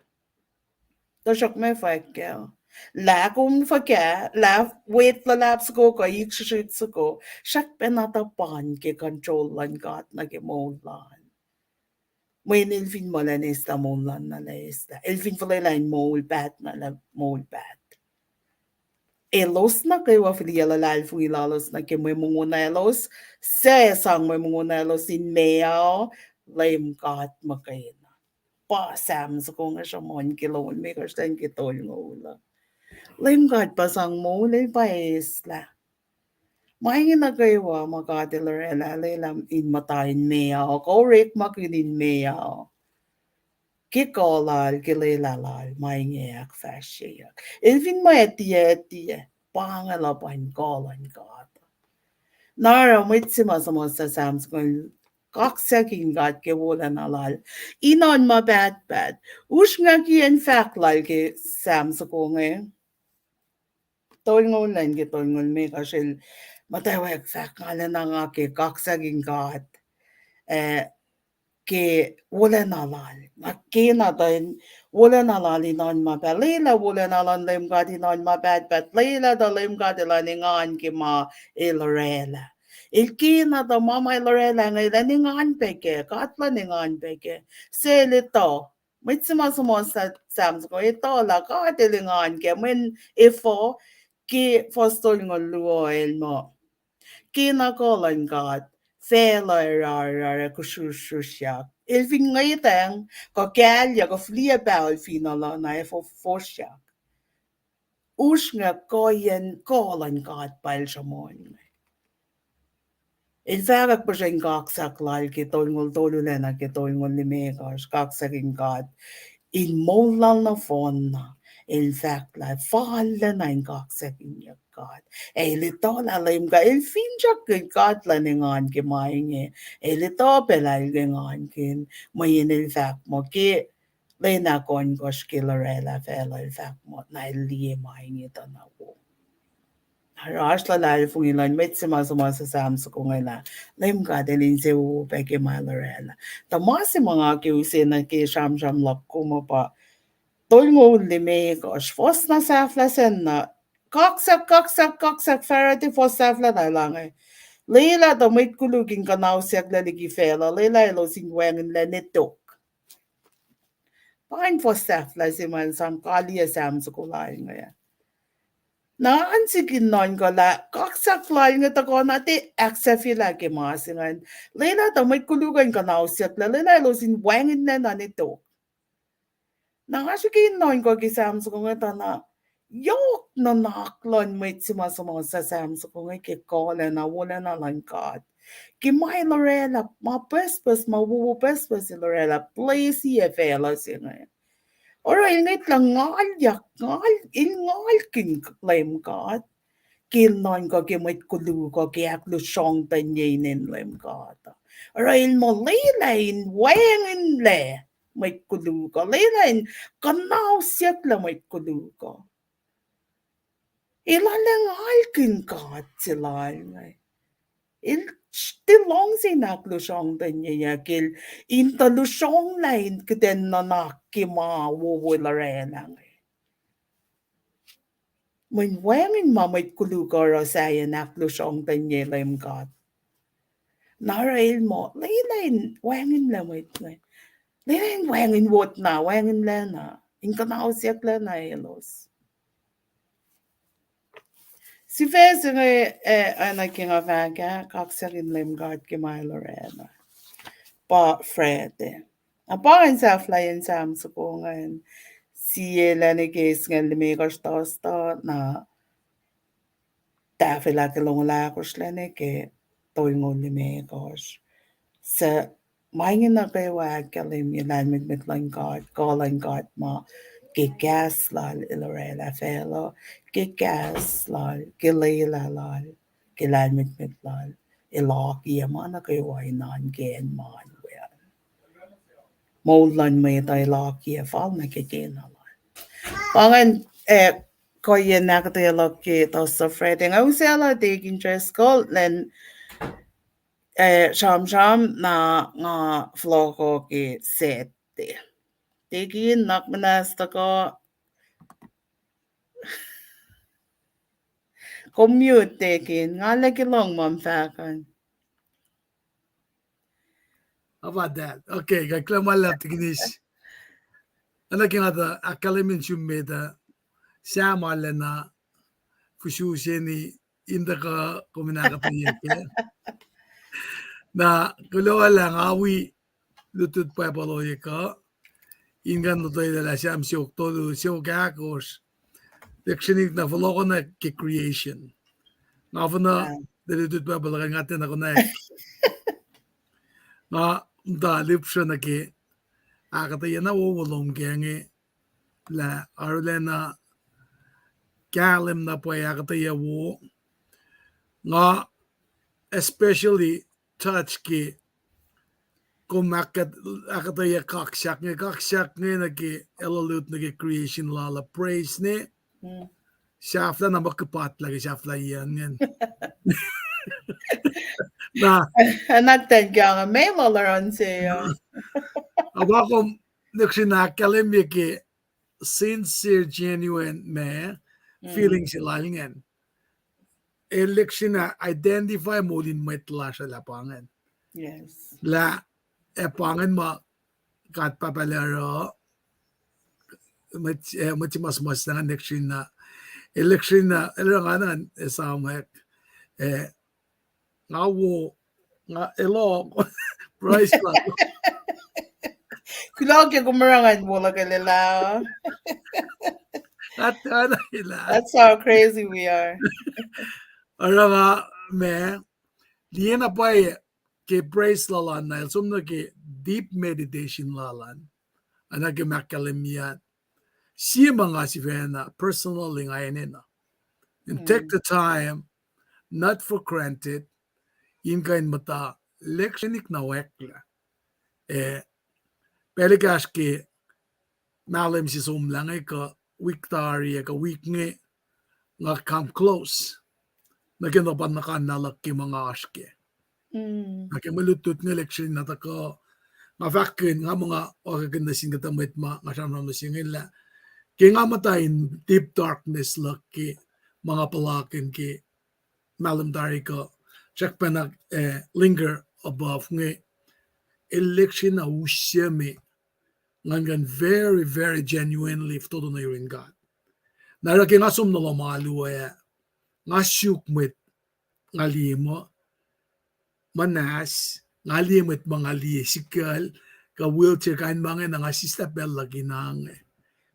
Tashok may fakkel. La kung fakkel, la wait la lapso ko ka yikshit sa ko. Siyak penatapan ke control lan gat na ke molan. May nilfin mo la nesta molan na nesta. Ilfin pala lang mol bat na la mol bat. Elos na kayo afiliala lalfu ilalos na ke may mungunelos se sang may mungunelos in mea lame kat makayna pa sam sa kung nga siya mon kilon may kastan kitol ngula lame kat pa sang mo lay pa isla maingin na kayo makatilar lam in matayin mea o korek makinin mea kikolal kilalal maingeak fashiyak elvin ma etie pangalapan kolan kat nara mitsima sa sams kung kaksaking gat ke wulan alal inon ma bad ush nga ki en fact lal ke sams ko nga tol ngulan ke tol ngul me kasil matawag fact ngala na nga ke kaksaking gat eh que wala na lal makina din wala na lal inon mabad leila wala na lan lim gad inon mabad but leila da lim gad laningan ki ma ilorela ilkina da mama ilorela ngay laningan peke katla ningan peke selito mitsima sumo sa sams ko ito la katilingan ke men ifo ki fostol ngol luoel mo kinakolan gat Fälar kushushushak. Ilvin ngaytang ko kalya ko flia bawal finala na efo forsyak. Ush nga koyen kolan gat pal shamon. Ilfagak pa siyang kaksak lal kitol ngol tolulan na kitol ngol limekas kaksaking gat. In molal na fon na. In fact, la falla na in kaksaking gat. Lito la lim ka il finjak gat la ningan ki mainge. Lito pelal gengan kin mayin il fact mo ki lena kon kosh kilarela fela il fact mo na liye mainge tanawo. Harashla lal fungilan metsima sa samsa ko ngayon lim ka delin se u peke malarela. Tamasi mga kiusin na ki sham lak kuma pa tol ngo lime gosh fos na safla sen na kaksak ferati fos safla na lang eh. Leila da may kulugin ka na siyak laligi fela leila ilo singwengin la netok. Pain fos safla si man sang kalia samsa ko lain ngayon. Naansigin non ko la kaksak lain nga tako nati aksafi lagi masingan. Leila da may kulugan ka na siyak la leila ilo singwengin na netok. Nakasikin non ko ki Samsung ko nga na yok na naklon may sumasama sa Samsung ko nga ki kola na wala na langkat. Ki may Lorela, ma pespes, ma wuwu pespes si Lorela, please siya fela siya nga. Ora ingait lang ngal yak ngal in ngal kin lem God. Kin non ko ki mit kulu ko ki ak lu song tan yin lem God. Ora in mo lein wang in le mit kulu ko lein kanaw siat la mit kulu ko. Ilalang ngal kin God silal ngai. Il ti long si nak lu song tan ya kil in ta lu song lain kden na nak ki ma wo la re nang. Mình wangin ma may kulugoro saya naklo siyang tanya layam God. Narail mo, laylain wangin la may tlay. Laylain wangin wot na, wangin la na. Inka na siyak la na ilos. Si Fes nga anak yung avaga, kaksarin layam God ki may Lorena. Pa Fred. Apakan sa flyin sa amsukungan. Siya lang ni case nga lumikas tosta na Tafela ke long la koslene ke toingon ni me kos. Sa mangin na kay wa kalim ilan mit lang God, calling God ma ke gas lal ilorela felo, ke gas lal, ke leila lal, ke lan mit lal. Ilok iya mana kay wa inan gen man well. Maulan may tay lok iya fal na ke gen lal. Pangan ko yen nakatayalog ki to sa Freding au sela taking dress call len sham na nga floko ki sete. Tigin nakmanasta ko commute tigin nga lagi long mom fakan. How about that? Okay, kay klamalap tiginis. Anak yung ata akalamin sumeda sama na fushuseni inda ka kuminakatayin ke. Na kulawa lang awi lutut pa paloy ka. Ingan no tayo dala siyam siyok todo siyok kakos. Leksyonik na follow na ki creation. Nga na dalutut pa paloy ngatin ako na nga dalip siya na ki akatayan na wawalong kaya la arlena kalim na po akataya wo nga especially touch ki kumakat akataya kaksak nga nagi elalut nagi creation lala praise ni shafla na makapat lagi shafla yan na Anak tan kya may lalaran siya. abako naksinakalim ki sincere genuine me feeling sila ngan election na identify mo din metla sa lapangan Yes. la pangan ma kat papalaro mas na election na elanganan esamek ngawo nga elo price pa Kulag yung kumarangan mo lang kalila. at ana ila That's how crazy we are. ara nga me liena pa ke praise lalan na sumna ke deep meditation lalan ana ke makalemian siya mga si Vena personally ngayon na and take the time not for granted in kain mata lectionik na wekla peligas ke malam si sumlang ka wiktari ka week nga come close na kinapan na kanalak ki mga aske na kimalutut nga leksyon na taka nga fakin nga mga organdasin katamit nga siyam na masingin la kaya nga matayin deep darkness la ki mga palakin ki malam dari ka check pa na linger above nga election na usya me ngan very very genuinely todo na yun God naraki nga sum na lamalu nga syukmet nga limo manas nga limit mga lisikal ka wheelchair kain mga nga sistapel lagi nang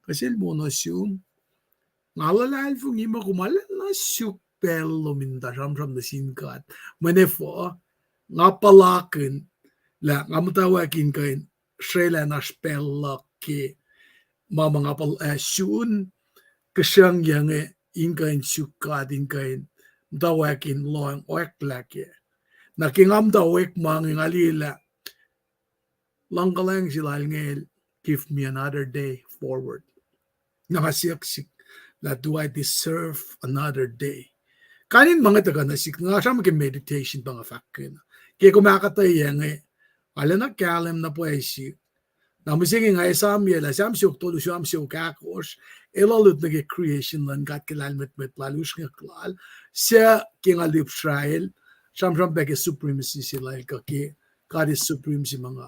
kasi mo na siyum nga lalal fung ima kumala na syukpel luminda ramram na sinkat manefo nga palakin la nga mutawakin kain Srela na spell ki mga pal shun kasyang yang inkain sukat inkain dawakin loang oek laki nakingam dawek manging alila langkalang sila ngel give me another day forward nakasiksik na do I deserve another day kanin mga taga nasik nga siya meditation pa nga fakin kaya kumakatay yang ala na kalem na po namusingin nga isam yela sam siuk tolu sam siuk akos elalut nage creation lan gat kilal met lalus nga klal siya king alip Israel sam beke supremacy sila ka ki God is supreme si mga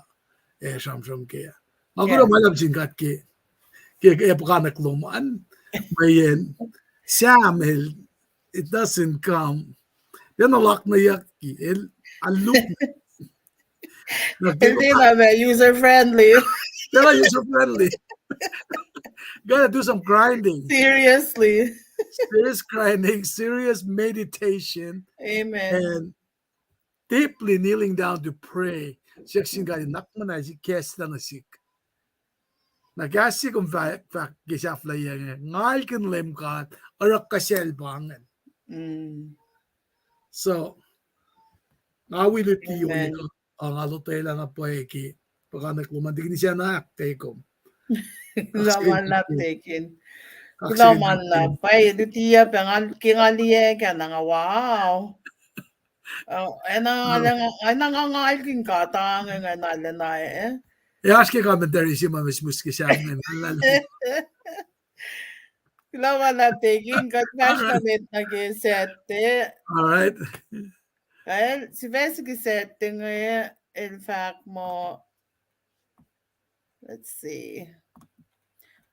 sam kaya maguro Yes. malab sing gat ki epkanak luman mayen Samuel it doesn't come then alak na yak ki el aluk na ki ko Hindi naman user-friendly. kaya user friendly gotta do some grinding Seriously. serious grinding, serious meditation, Amen. and deeply kneeling down to pray. Siya singali nakmana si kes na nasik. Nagasi kung fact gisaf la yan ngal kin lem kan arak kasel bangan. Mm. So ngawilit ki uli ko Amen. ang alotela na po ki pagka naglumandig ni siya na kay ko. Kaksin Laman lap taken. kaksin Laman lap. Ay, dutiya pengal kingaliye ka na nga wow. Oh, ay nangangalkin ka tanga nga nalanay eh. Yash ke commentary si mamis muski siya ng lalo. Laman lap taken. Katmash Alright, kami nag-sette. alright. Kaya si Vesi gisette ngayon. In fact mo, let's see.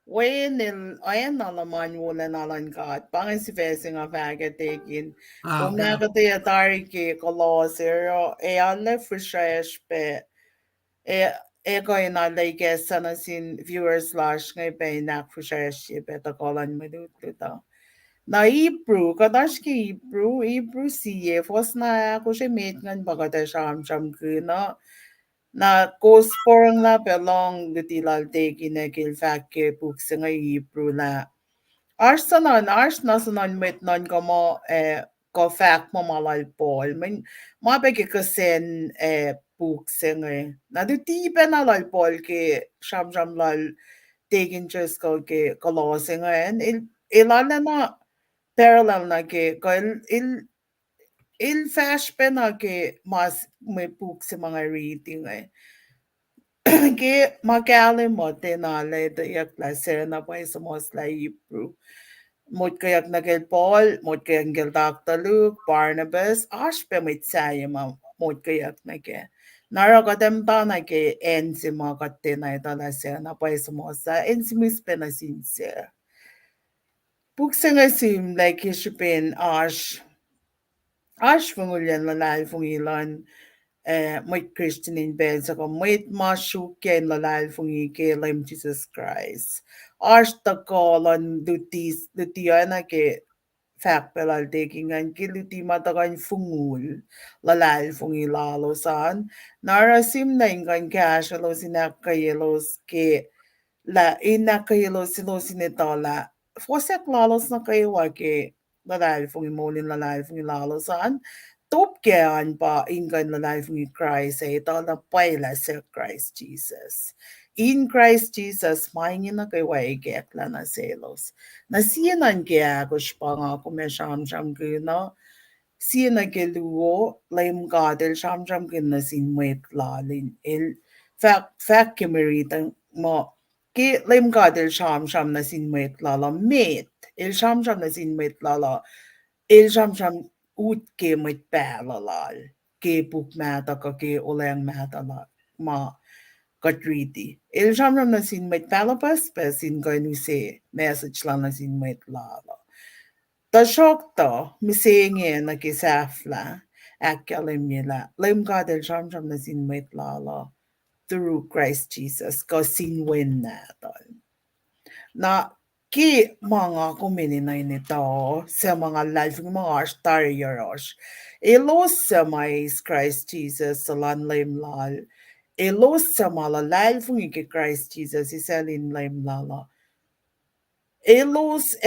Wayanil ayan nalaman wala nalan ka at pangin si Vesi nga fagatakin. Ah, Kung okay. nakataya tariki kolosero e alle fresh pe e ko ina like sana sin viewers slash ngay pe nak fresh pe ta kolan madututa. Na Hebrew, kadash ki Hebrew siye fos na ako siya mate ngan bagata sham na kosporang na pelong dutilal teki na kilfakke bukse nga Hebrew na ars na sanan met non como ko fak mo malal pol men mabeke kasen bukse nga na dutipe na lal pol ke sham lal tekin chesko ke kolose nga en ilala na parallel na ke ko il fash pe na ke mas may bukse mga reading que Magali mo tinalay yak la sena pa sa mos la Hebrew. Mot kayak nagel Paul, mot kayak nagel Dr. Luke, Barnabas, ash pe mit saya ma mot kayak nage. Nara ka temta na ke en si mga katinay tala sena pa sa mos la en si mis pe na sincere. Buksa nga sim like ishipin ash fungulyan lalay fungilan might Christian in bed sa might mashuken lalal fungi ke lim Jesus Christ. Ars ta kolon dutiana ke fak pelal taking an kiluti matakan fungul lalal fungi lalo san. Narasim na ingan kashalo sinakayelos ke la inakayelos silo sinitola. Fosek lalos na kayo ke lalal fungi molin lalal fungi lalo san. Topkean pa ingan na life ni Christ ay ito na paila sa Christ Jesus. In Christ Jesus, maingin na kay waigek la na selos. Na siya nan kaya ako pa nga kumesham-sham kina, siya na keluo, laim kadel sham-sham kina sinwet lalin. Fact kimeritang mo, ki laim kadel sham-sham na sinwet lala, met, il sham-sham na sinwet lala, il sham-sham ut ke mit päälal ke puk mäta ka ke oleng mäta la ma katriti. Il jamram na sin mit päälapes pe sin ka nu se message la na sin mit lala. Ta shokta misengi na ke safla akka limila. Lim ka del jamram na sin mit lala through Christ Jesus ka sin win natal. Na ki mga kumininay nito sa mga life ng mga astaryaros. Ilos sa mais Christ Jesus sa lanlaim lal. Ilos sa mga life ng Christ Jesus isa linlaim lala. Elos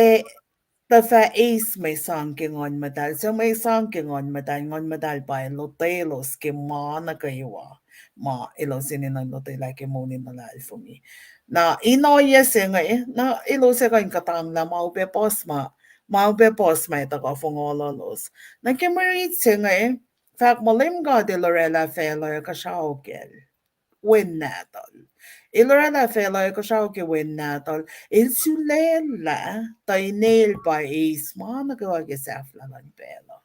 the fa ace may sanking on madal, so may sanking on madal by lotelos ke mana kaywa. Ma ilosin in ang lote like monin na lal for me. Na inoya singa na ilose ka in katang na maupe posma ito ka fungololos. Na kimarit singa fact malim ga de Lorella felo ka siya win natol. Ilorana fela ko siya ke win natol. Insulela tay nail by ace ma nagawa ke safla lang pelo.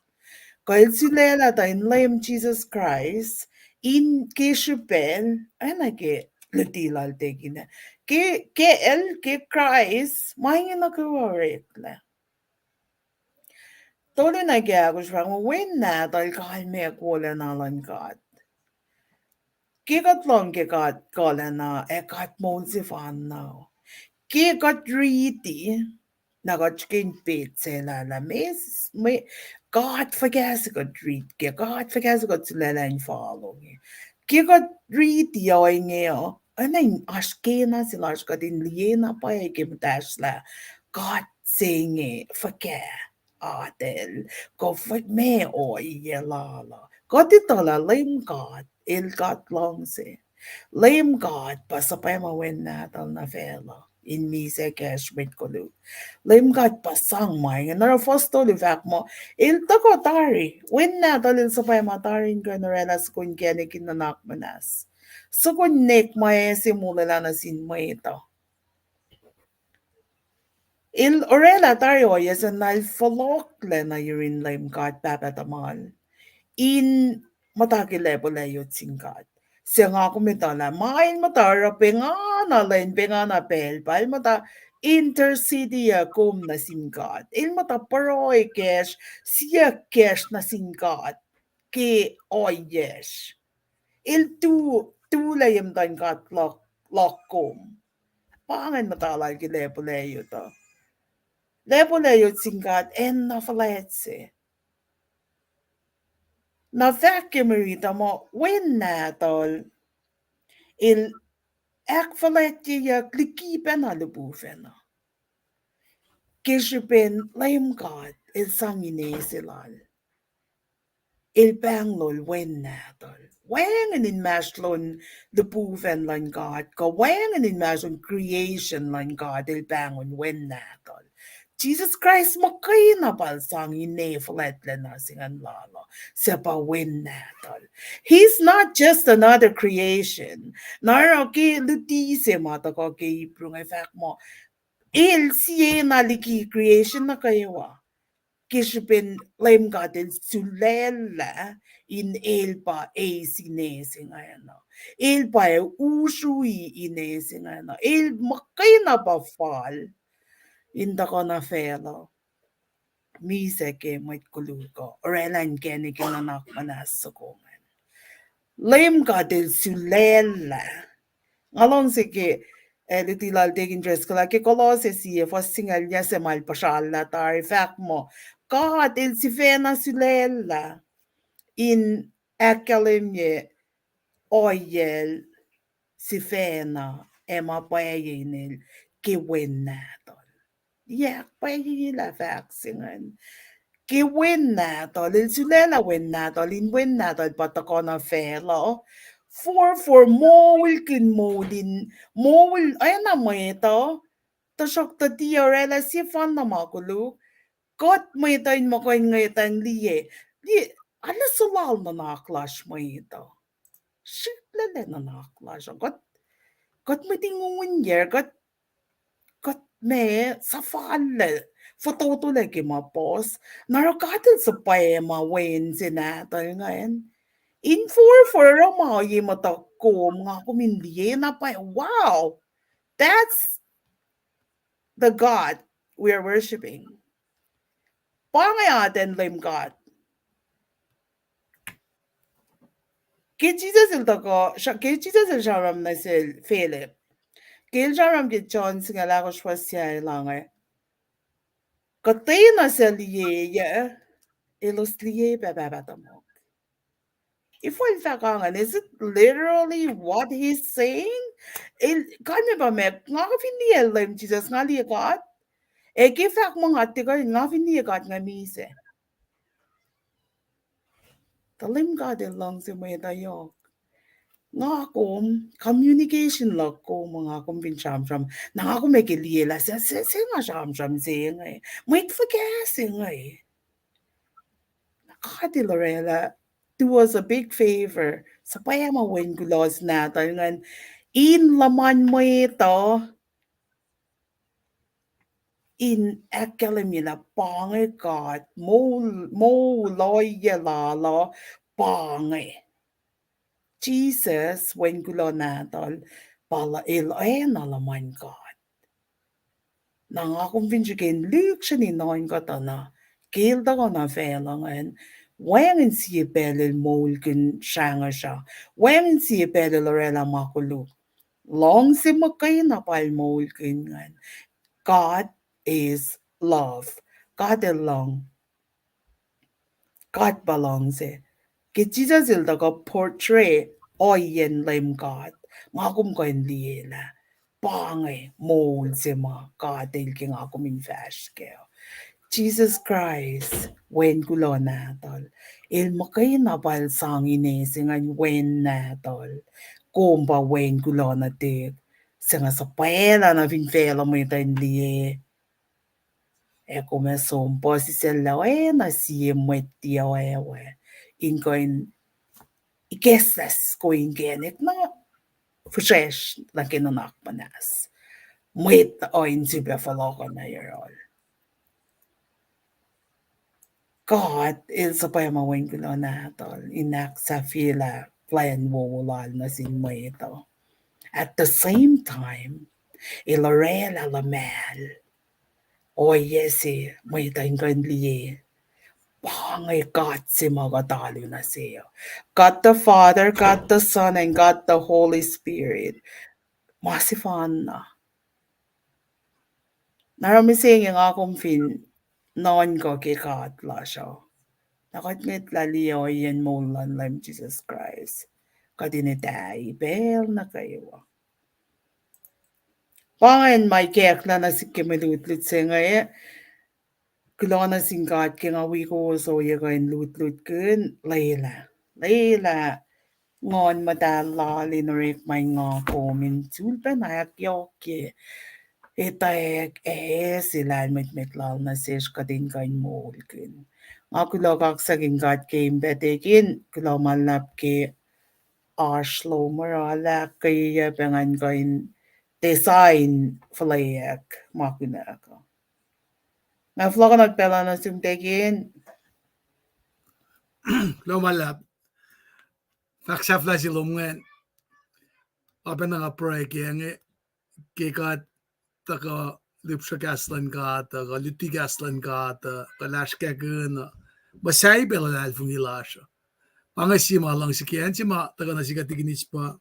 Ko insulela tay name Jesus Christ in kishupel ay nage lutilal tegina. Ke el ke Christ mahingin nagawa rekla. Tolo na kaya ako siya win natol kahal me akwala na lang God. Kikat lang kikat kala na ekat mon si fan now. Kikat riti nagot kin pit sila la may God forget got read ke God forget got sila la in follow. Kikat riti ay ngayo anay askena sila askat in liena pa ay kimtas la God singe forget adel ko fat me o yelala. God ito la lame God il God long se. Lame God pasapay mawin natal na fela. In mi se cash mit kulu. Lame God pasang may nga nara fosto li vak mo. Il tako tari. Win natal il sapay matarin ka narelas kun kene kinanak manas. So kun nek may simula na sin mo ito. Il orela tayo yes an alfolok le na yurin lame God papatamal. In matakilebo la yut singkat. Siya nga kumitala, main matara pengana lain pengana pel pal mata intercity kum na singkat. Il mata paroy cash siya cash na singkat ke oyes. Il tu layam tan kat lok kum. Pangan matala kilebo la yut. Lebo la yut singkat en na faletse. Na vecchia mo win natol il ekfaletia klikipen alubufena. Kishipen lame God il sangine silal. Il banglol win natol. Wangen in mashlon the bufen lan God. Ka wangen in mashlon creation lan God il bangon win natol. Jesus Christ makina pal sang ine fletle na singan lalo. Sepa win natol. He's not just another creation. Naro ki lutise mata ko ke iprung effect mo. Il siye na liki creation na kayo Kishpin lame garden sulela in elpa e sinesing ayano. Elpa e usui inesing ayano. El makina pa fall in the kona felo. Mise ke moit kuluko. Or elan kene kinanak manas ko. Lame garden sulela. Ngalong sige litilal tegin dress ko laki kolose siye fos singal niya se mal pashala tar fact mo God il si fena sulela in akalimye oyel si fena ema payinil ki wenatol yak payila fact singan ki wenatol il sulela wenatol in wenatol patakona felo for mo wilkin mo din mo will ay na mo ito to shock to tiarela si fan na makulu kot mo ito in mo ko ngayon liye li ala sulal na naklash mo ito shitlele na naklash kot mo tingungun yer kot me sa falle foto to lagi ma pos narakatil sa pae ma wen sinatal ngayon in for rama ye mata ko mga kumindi na pa wow that's the God we are worshiping pangay atin lim God kay Jesus il ko kay Jesus il sharam na sil Philip kay sharam kay John singala ko siya lang katay na sa liye ilos liye bababa mo if we fakangan, is it literally what he's saying? Kanya ba me, nga ka hindi alam Jesus nga liya God? Gifak mga tiga nga vinigat nga mise. Talim ka de lang si may dayok. Nga ako, communication lang ko mga akong pinsyam-syam. Nang ako may kilila siya nga syam-syam siya nga eh. May forgasi nga eh. Nakakati Lorella, do us a big favor. Sa paya mawin gulos natin nga, in laman mo ito, in akalimila pangikat, mo loyalala pangi. Jesus, when gulo natal, pala ilayan alaman ka. Nang akong pinsikin, lik siya ni noin ka na, kilda ko na felangan, wayan siya belil molkin siya siya, wayan siya belil orela makuluk. Long si makay na pal molkin nga. God is love. God alone. God belongs it. Giji자질다가 portray oyen lim God. Ngagum ko hindi la. Bangay mold si ma God ilking ako min fashkeo. Jesus Christ, when gulo natol. Il makay na bal sang inesingan when natol. Kumba when gulo na tig. Singa sa paela na finfela mo ito hindi começou un po si sella na si muetti we in going ikesas ko in genek na fresh na kinunak manas muet o in si befaloko na yerol God il sa pa mawin ko na tol inak sa fila plan wulal na sin mueto at the same time ilorel alamal o yesi mueta in going liye Pangay God si magadalo na siya. God the Father, God the Son, and God the Holy Spirit. Masifan na. Narami siya yung akong non ko kikat la siya. Nakatngit laliyo yan mo lang Jesus Christ. Kadinitay, bel na kayo. Pangin may kek na si kimilutlit siya ngayon. Kulana singkat ki nga wiko so yagain lut kun Layla ngon madala linorik may nga komin tulpa na yakyoke itaek sila mit lal na sish kadin kain mol kun nga kulagak sa gingat game betekin kulamalap ke ashlo marala kaya pengan kain design flayak makunaka nga vlog nagpela na sumtekin. Lo malap. Faksafla si lumngan. Apa na nga pray kikat taka lipsa gaslan gata, luti gaslan gata, kalashka gana. Basay bela lal fungilasha. Pangasima lang si kian si ma taka na si katiginis pa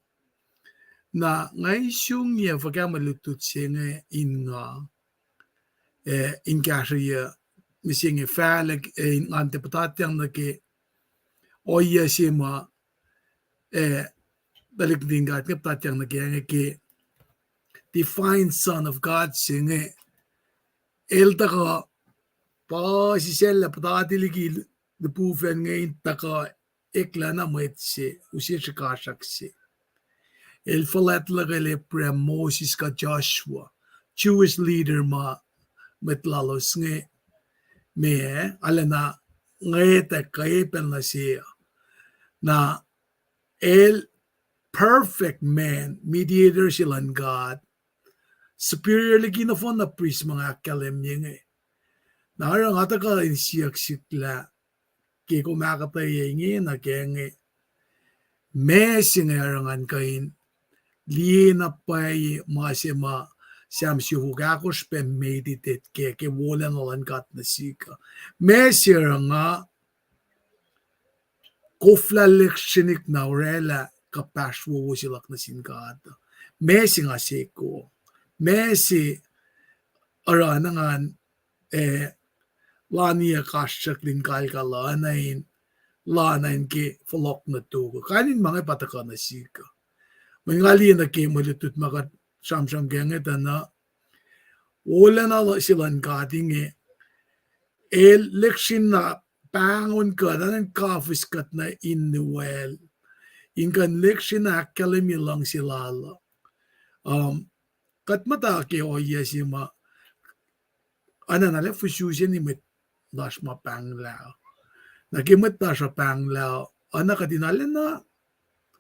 na ngay siyong niya faga malutut siya nga in nga in kasha ya missing falag in antepatatang na ke oya siya ma balik din gat nga patatang na ke divine son of God siya nga el taka pa si sella patati ligi de pufen nga in taka ekla na moet siya usiya siya kasak siya el falat lagale pre Moses ka Joshua Jewish leader ma metlalos nga me alana ngeta kaipen la siya na el perfect man mediator silang God superiorly ginafon na priest mga kalem niya nga narang ata ka insiyak sikla kaya kumakatay nga na kaya nga mesing arangan kain liena pay masima siam si hugakos pe meditate ke wala nalan kat na sika mesir nga kofla lekshinik na urela kapashwo silak na sinkata mesi nga seko mesi aranangan lania kashak din kalkalanain lanain ke falok na tugo kanin mga pataka na sika Mengali na ke malutut makat sam-sam genget na wala na silang kating election na pangon ka na ng confiscat na inuel. Inkan election na kalimi lang sila. Kat mata ke o yesima ana na le fususin ni mit dash ma pang lao. Nakimit dash ma pang lao. Ana ka dinalen na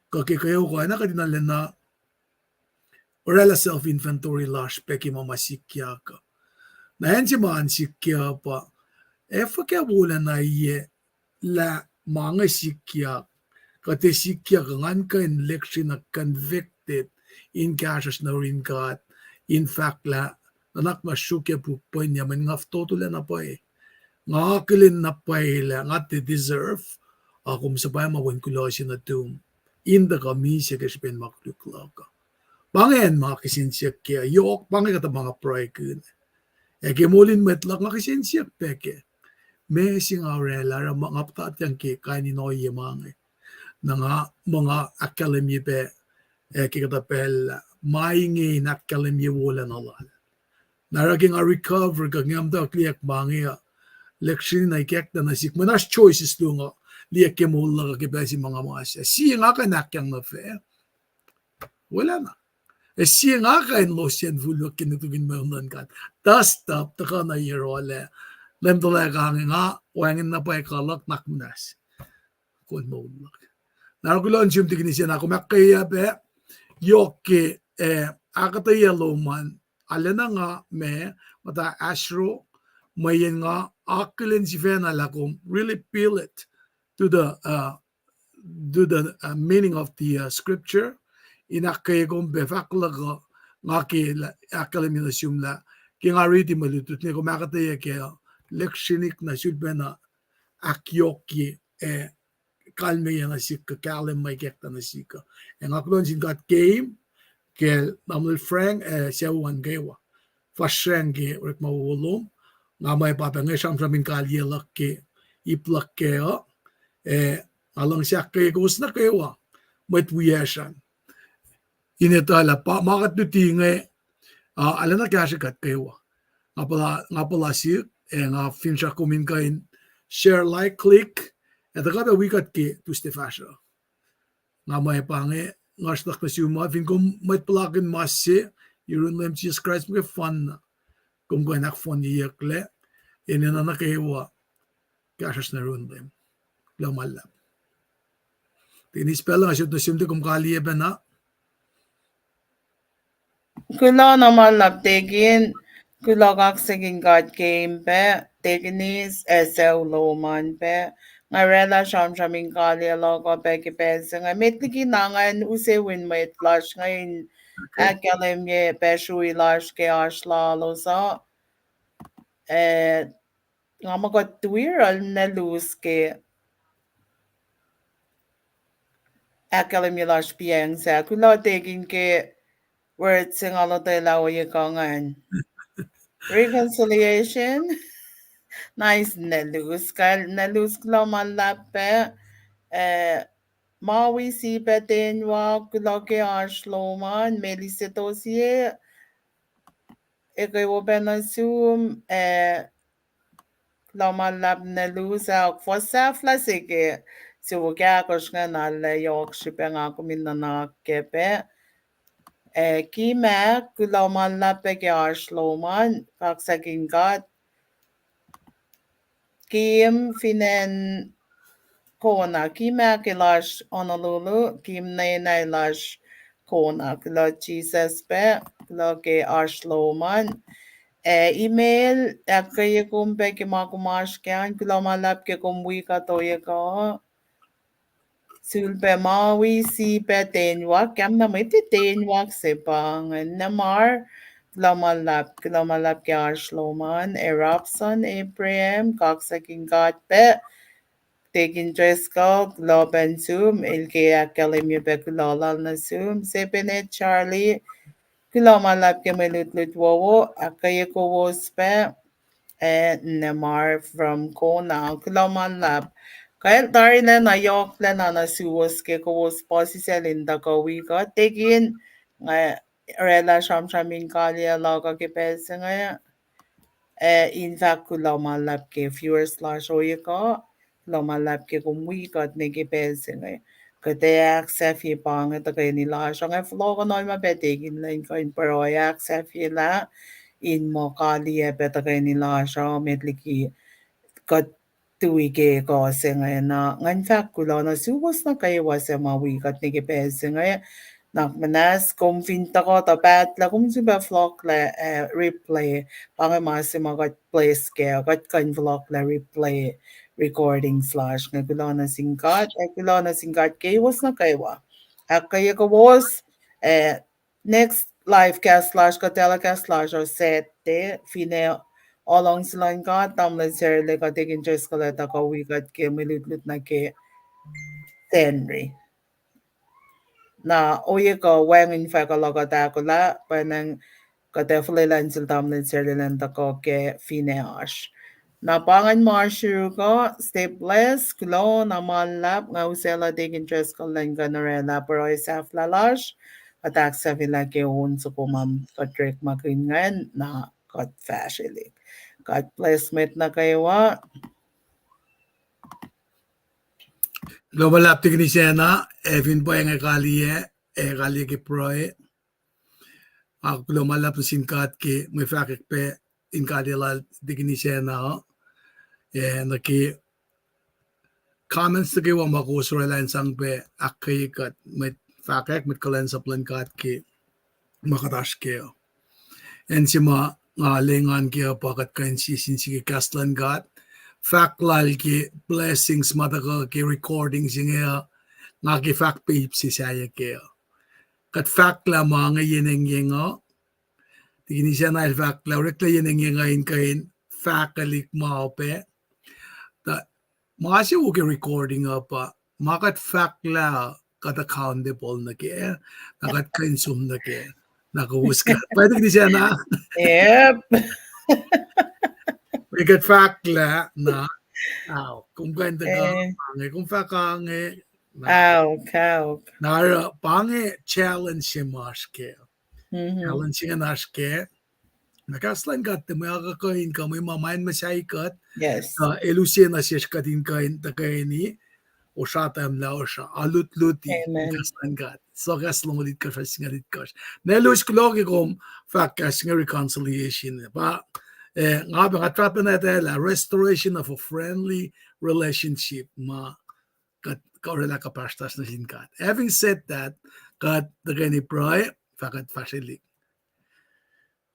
kakikayo ko ana ka dinalen na orala self inventory lash peki mamasikya ka. Na hen si maan sikya pa. Fa kya bola na ye la mga sikya kate sikya ka ngan ka election na convicted in cases na rin ka in fact la nanak masyukya po niya man ngaf totula na pa nga kilin na pa nga te deserve kung sa pa mawin kulosin na tum in the kami siya kasipin maklukla ka pangen mga kisinsya kaya yok pangen kata mga pray kun kemulin metlak nga kisinsya peke may sing aurela ra mga ptat yang ke kaini noye mga na nga mga academy pe kikata pel maingi na academy wala na lal naraging a recover ka ngam da kliak bangi leksyon na ikek na sik manas choices do nga liak ke mo la ka si mga mas si nga ka nakyang na fe wala na si nga ka in losen vulo kinutugin mo nan kan tas tap ta ka na yerole lem to la ka nga wangin na pa kalak naknas kun mo lak naragulon sim tigni siya na kumakaya pe yoke akata yellow man alena nga me mata ashro mayen nga akilin si fena lakom really feel it to the meaning of the scripture inakay kong befakla nga ke akalim na sumla ki nga riti malutut ni kumakataya ke leksyonik na sulbe na akyoki kalme yang asika kalem may kekta na sika ang aklon sin got game ke namul frank sewan gewa fashion ge rek mawulom nga may papangay siyang samin kalyelak ke iplak ke alang siya ke kus na kewa may tuyasan inetala pa makat nutinge ala na kaya sikat kewa nga pala si nga fin siya kumin kain share like click at kada wikat ke Tuesday fashion nga may pange nga stak na siya fin kung may plugin masye yun lang Jesus Christ mga fun na kung kaya nakfon niyakle ina na nakahiwa kasas na rin din lamalap tinispela nga siya na simte kung kaliye ba na Kula naman labtegin kula kaksigin God game pe teginis esew loman pe nga rela sham shamin kali logo pe ki pe nga metligi nangan usewin met flash ngayon okay akalem ye pe shui lash ke ashla losa eh nga magot tuir al na lose ke akalem ye lash piang sa kula tegin ke words sing alo te lawo ye kangan reconciliation. Nice nelus kal nelus klomalape mawi si petenwa kuloke ashloman melisetosie ekewobenasum klomalap nelus ak fosafla seke siwoka koshka nale yok shipenga kuminana kepe kime klomalape ke ashloman kaksakingat kim finen kona kime kilash Honolulu kim nay lash kona kila Jesus pe kila ke ashloman email akye kumpe ke makumash kyan kila malap ke kumwi ka toye ka sulpe mawi si pe tenwak kam na may tenwak se pang namar kila malap ke ashloman erupson Abraham kaksaking gat pe taking Drisco, Globe and Zoom, ilke akalimyo be kulolal na Zoom, sepenet Charlie, kulomalap ke melutlut wowo, akaye ko wospe, Nemar from Kona, kulomalap. Kaya tari na yok na suwos ke ko wos posi sa linda ko wika, taking rela shamshamin kalia laga ke pesingaya. In fact, kulomalap ke viewers slash oyaka, kulomalap ke kumwikat ni ke pesingaya. Kaya aksefi pang ito kayo nila. Siya nga flow ko noy mabetigin lang ko in pero aksefi la in mo kali ito kayo nila siya medliki kat tuwige ko sa ngayon na in fact kulo na subos na kayo sa mawikat ni ke pesingaya. Nakmanas kung finta ko tapat la kung si ba vlog la replay pange masima kat play scale kat kan vlog la replay recording slash nga gulo na singkat kay was na kaywa ak kaya ko was next live cast slash ka telecast slash or sete fine along sila ka tamlan sir le ka taking just ka leta ka wikat ke milutlut na ke Henry na oye ko wangin fa ko logo ta ko la panang ka definitely lan sil tamlin sir lan ta ko ke finish na pangan marshu ko stay blessed kulo na malap nga usela dig interest ko lan ganorela pero isaf lalash atak sa vila ke un so kumam ka trick makingan na kat fashion God bless met na kayo wa Global teknisena evin po ang kali ke proe global singkat ke may fakik pe in kadila teknisena na ki comments ke wa makusura lan sang pe akai kat met fakik met kalan sa plan kat ke makatash ke en sima lengan ke pakat kan si sinsi ke kaslan gat faklal ke blessings mataka ke recordings nga nga ke fact page si saya ke kat fakla mga yeneng yenga tigini siya na fakla rekla yeneng yenga in kain fakalik maope ta mga siya uke recording pa makat fakla kat accountable na ke nakat consume na ke nakahuska pwede ni siya na yep ikat fakla na kung ganda ka eh kung fakange na cow nara pange challenge si maske mm-hmm. challenge nga naske nakaslan kat mo kakain ka may mamain masaikat Yes. elusia na siya katin kain takaini o shatam la o sha alut luti Amen. kaslan kat so kaslong ulit ka sa singalit ka nelus klogi kom fakas nga reconciliation ba nga ba katrapan na la restoration of a friendly relationship ma kat kaurela ka pastas na sinkat. Having said that, kat dagani proy fakat fashilik.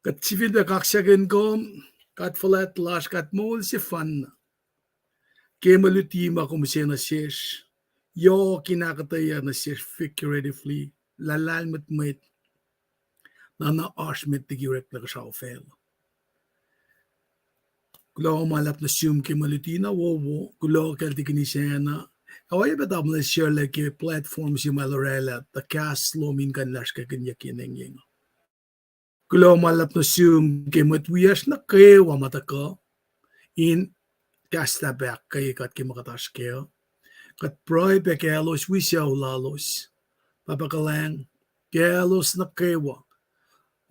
Kat civil be kaksyagen ko kat falat lash kat mol si fan. Kemalutima kum na shesh. Yo kinakataya na shesh figuratively. Lalal mit na na ashmit tigirek la ka fel. Kulo malap na siyum kemalutina wo kulo kalti kinisena. Kawai ba damla share like platforms yung malarela the cast lomin kan lash ka kanya kineng Kulo malap na siyum kematwiyas na kayo mataka in cast na back kay kat kimakatas kayo. Kat proy pe kalos wisyaw lalos. Papakalang kalos na kayo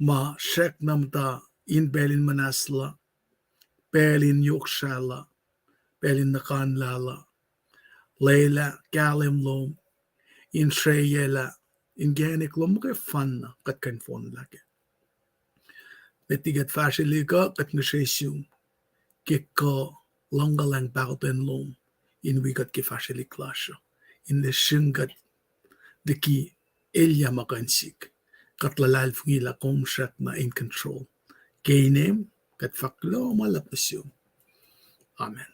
ma shek namta in belin manasla pelin yukshala pelin nakanlala Leila Galim Lom in Shreyela in Ganik Lom kay fan na kat kan phone lagi. Betigat fasiliga kat ngesesum kiko langgalang bauten lom in wigat ki fasilik lasyo. In the shingat de ki Elia makansik kat lalal fungila komshat na in control. Kay name kat faklo malapasyo. Amen.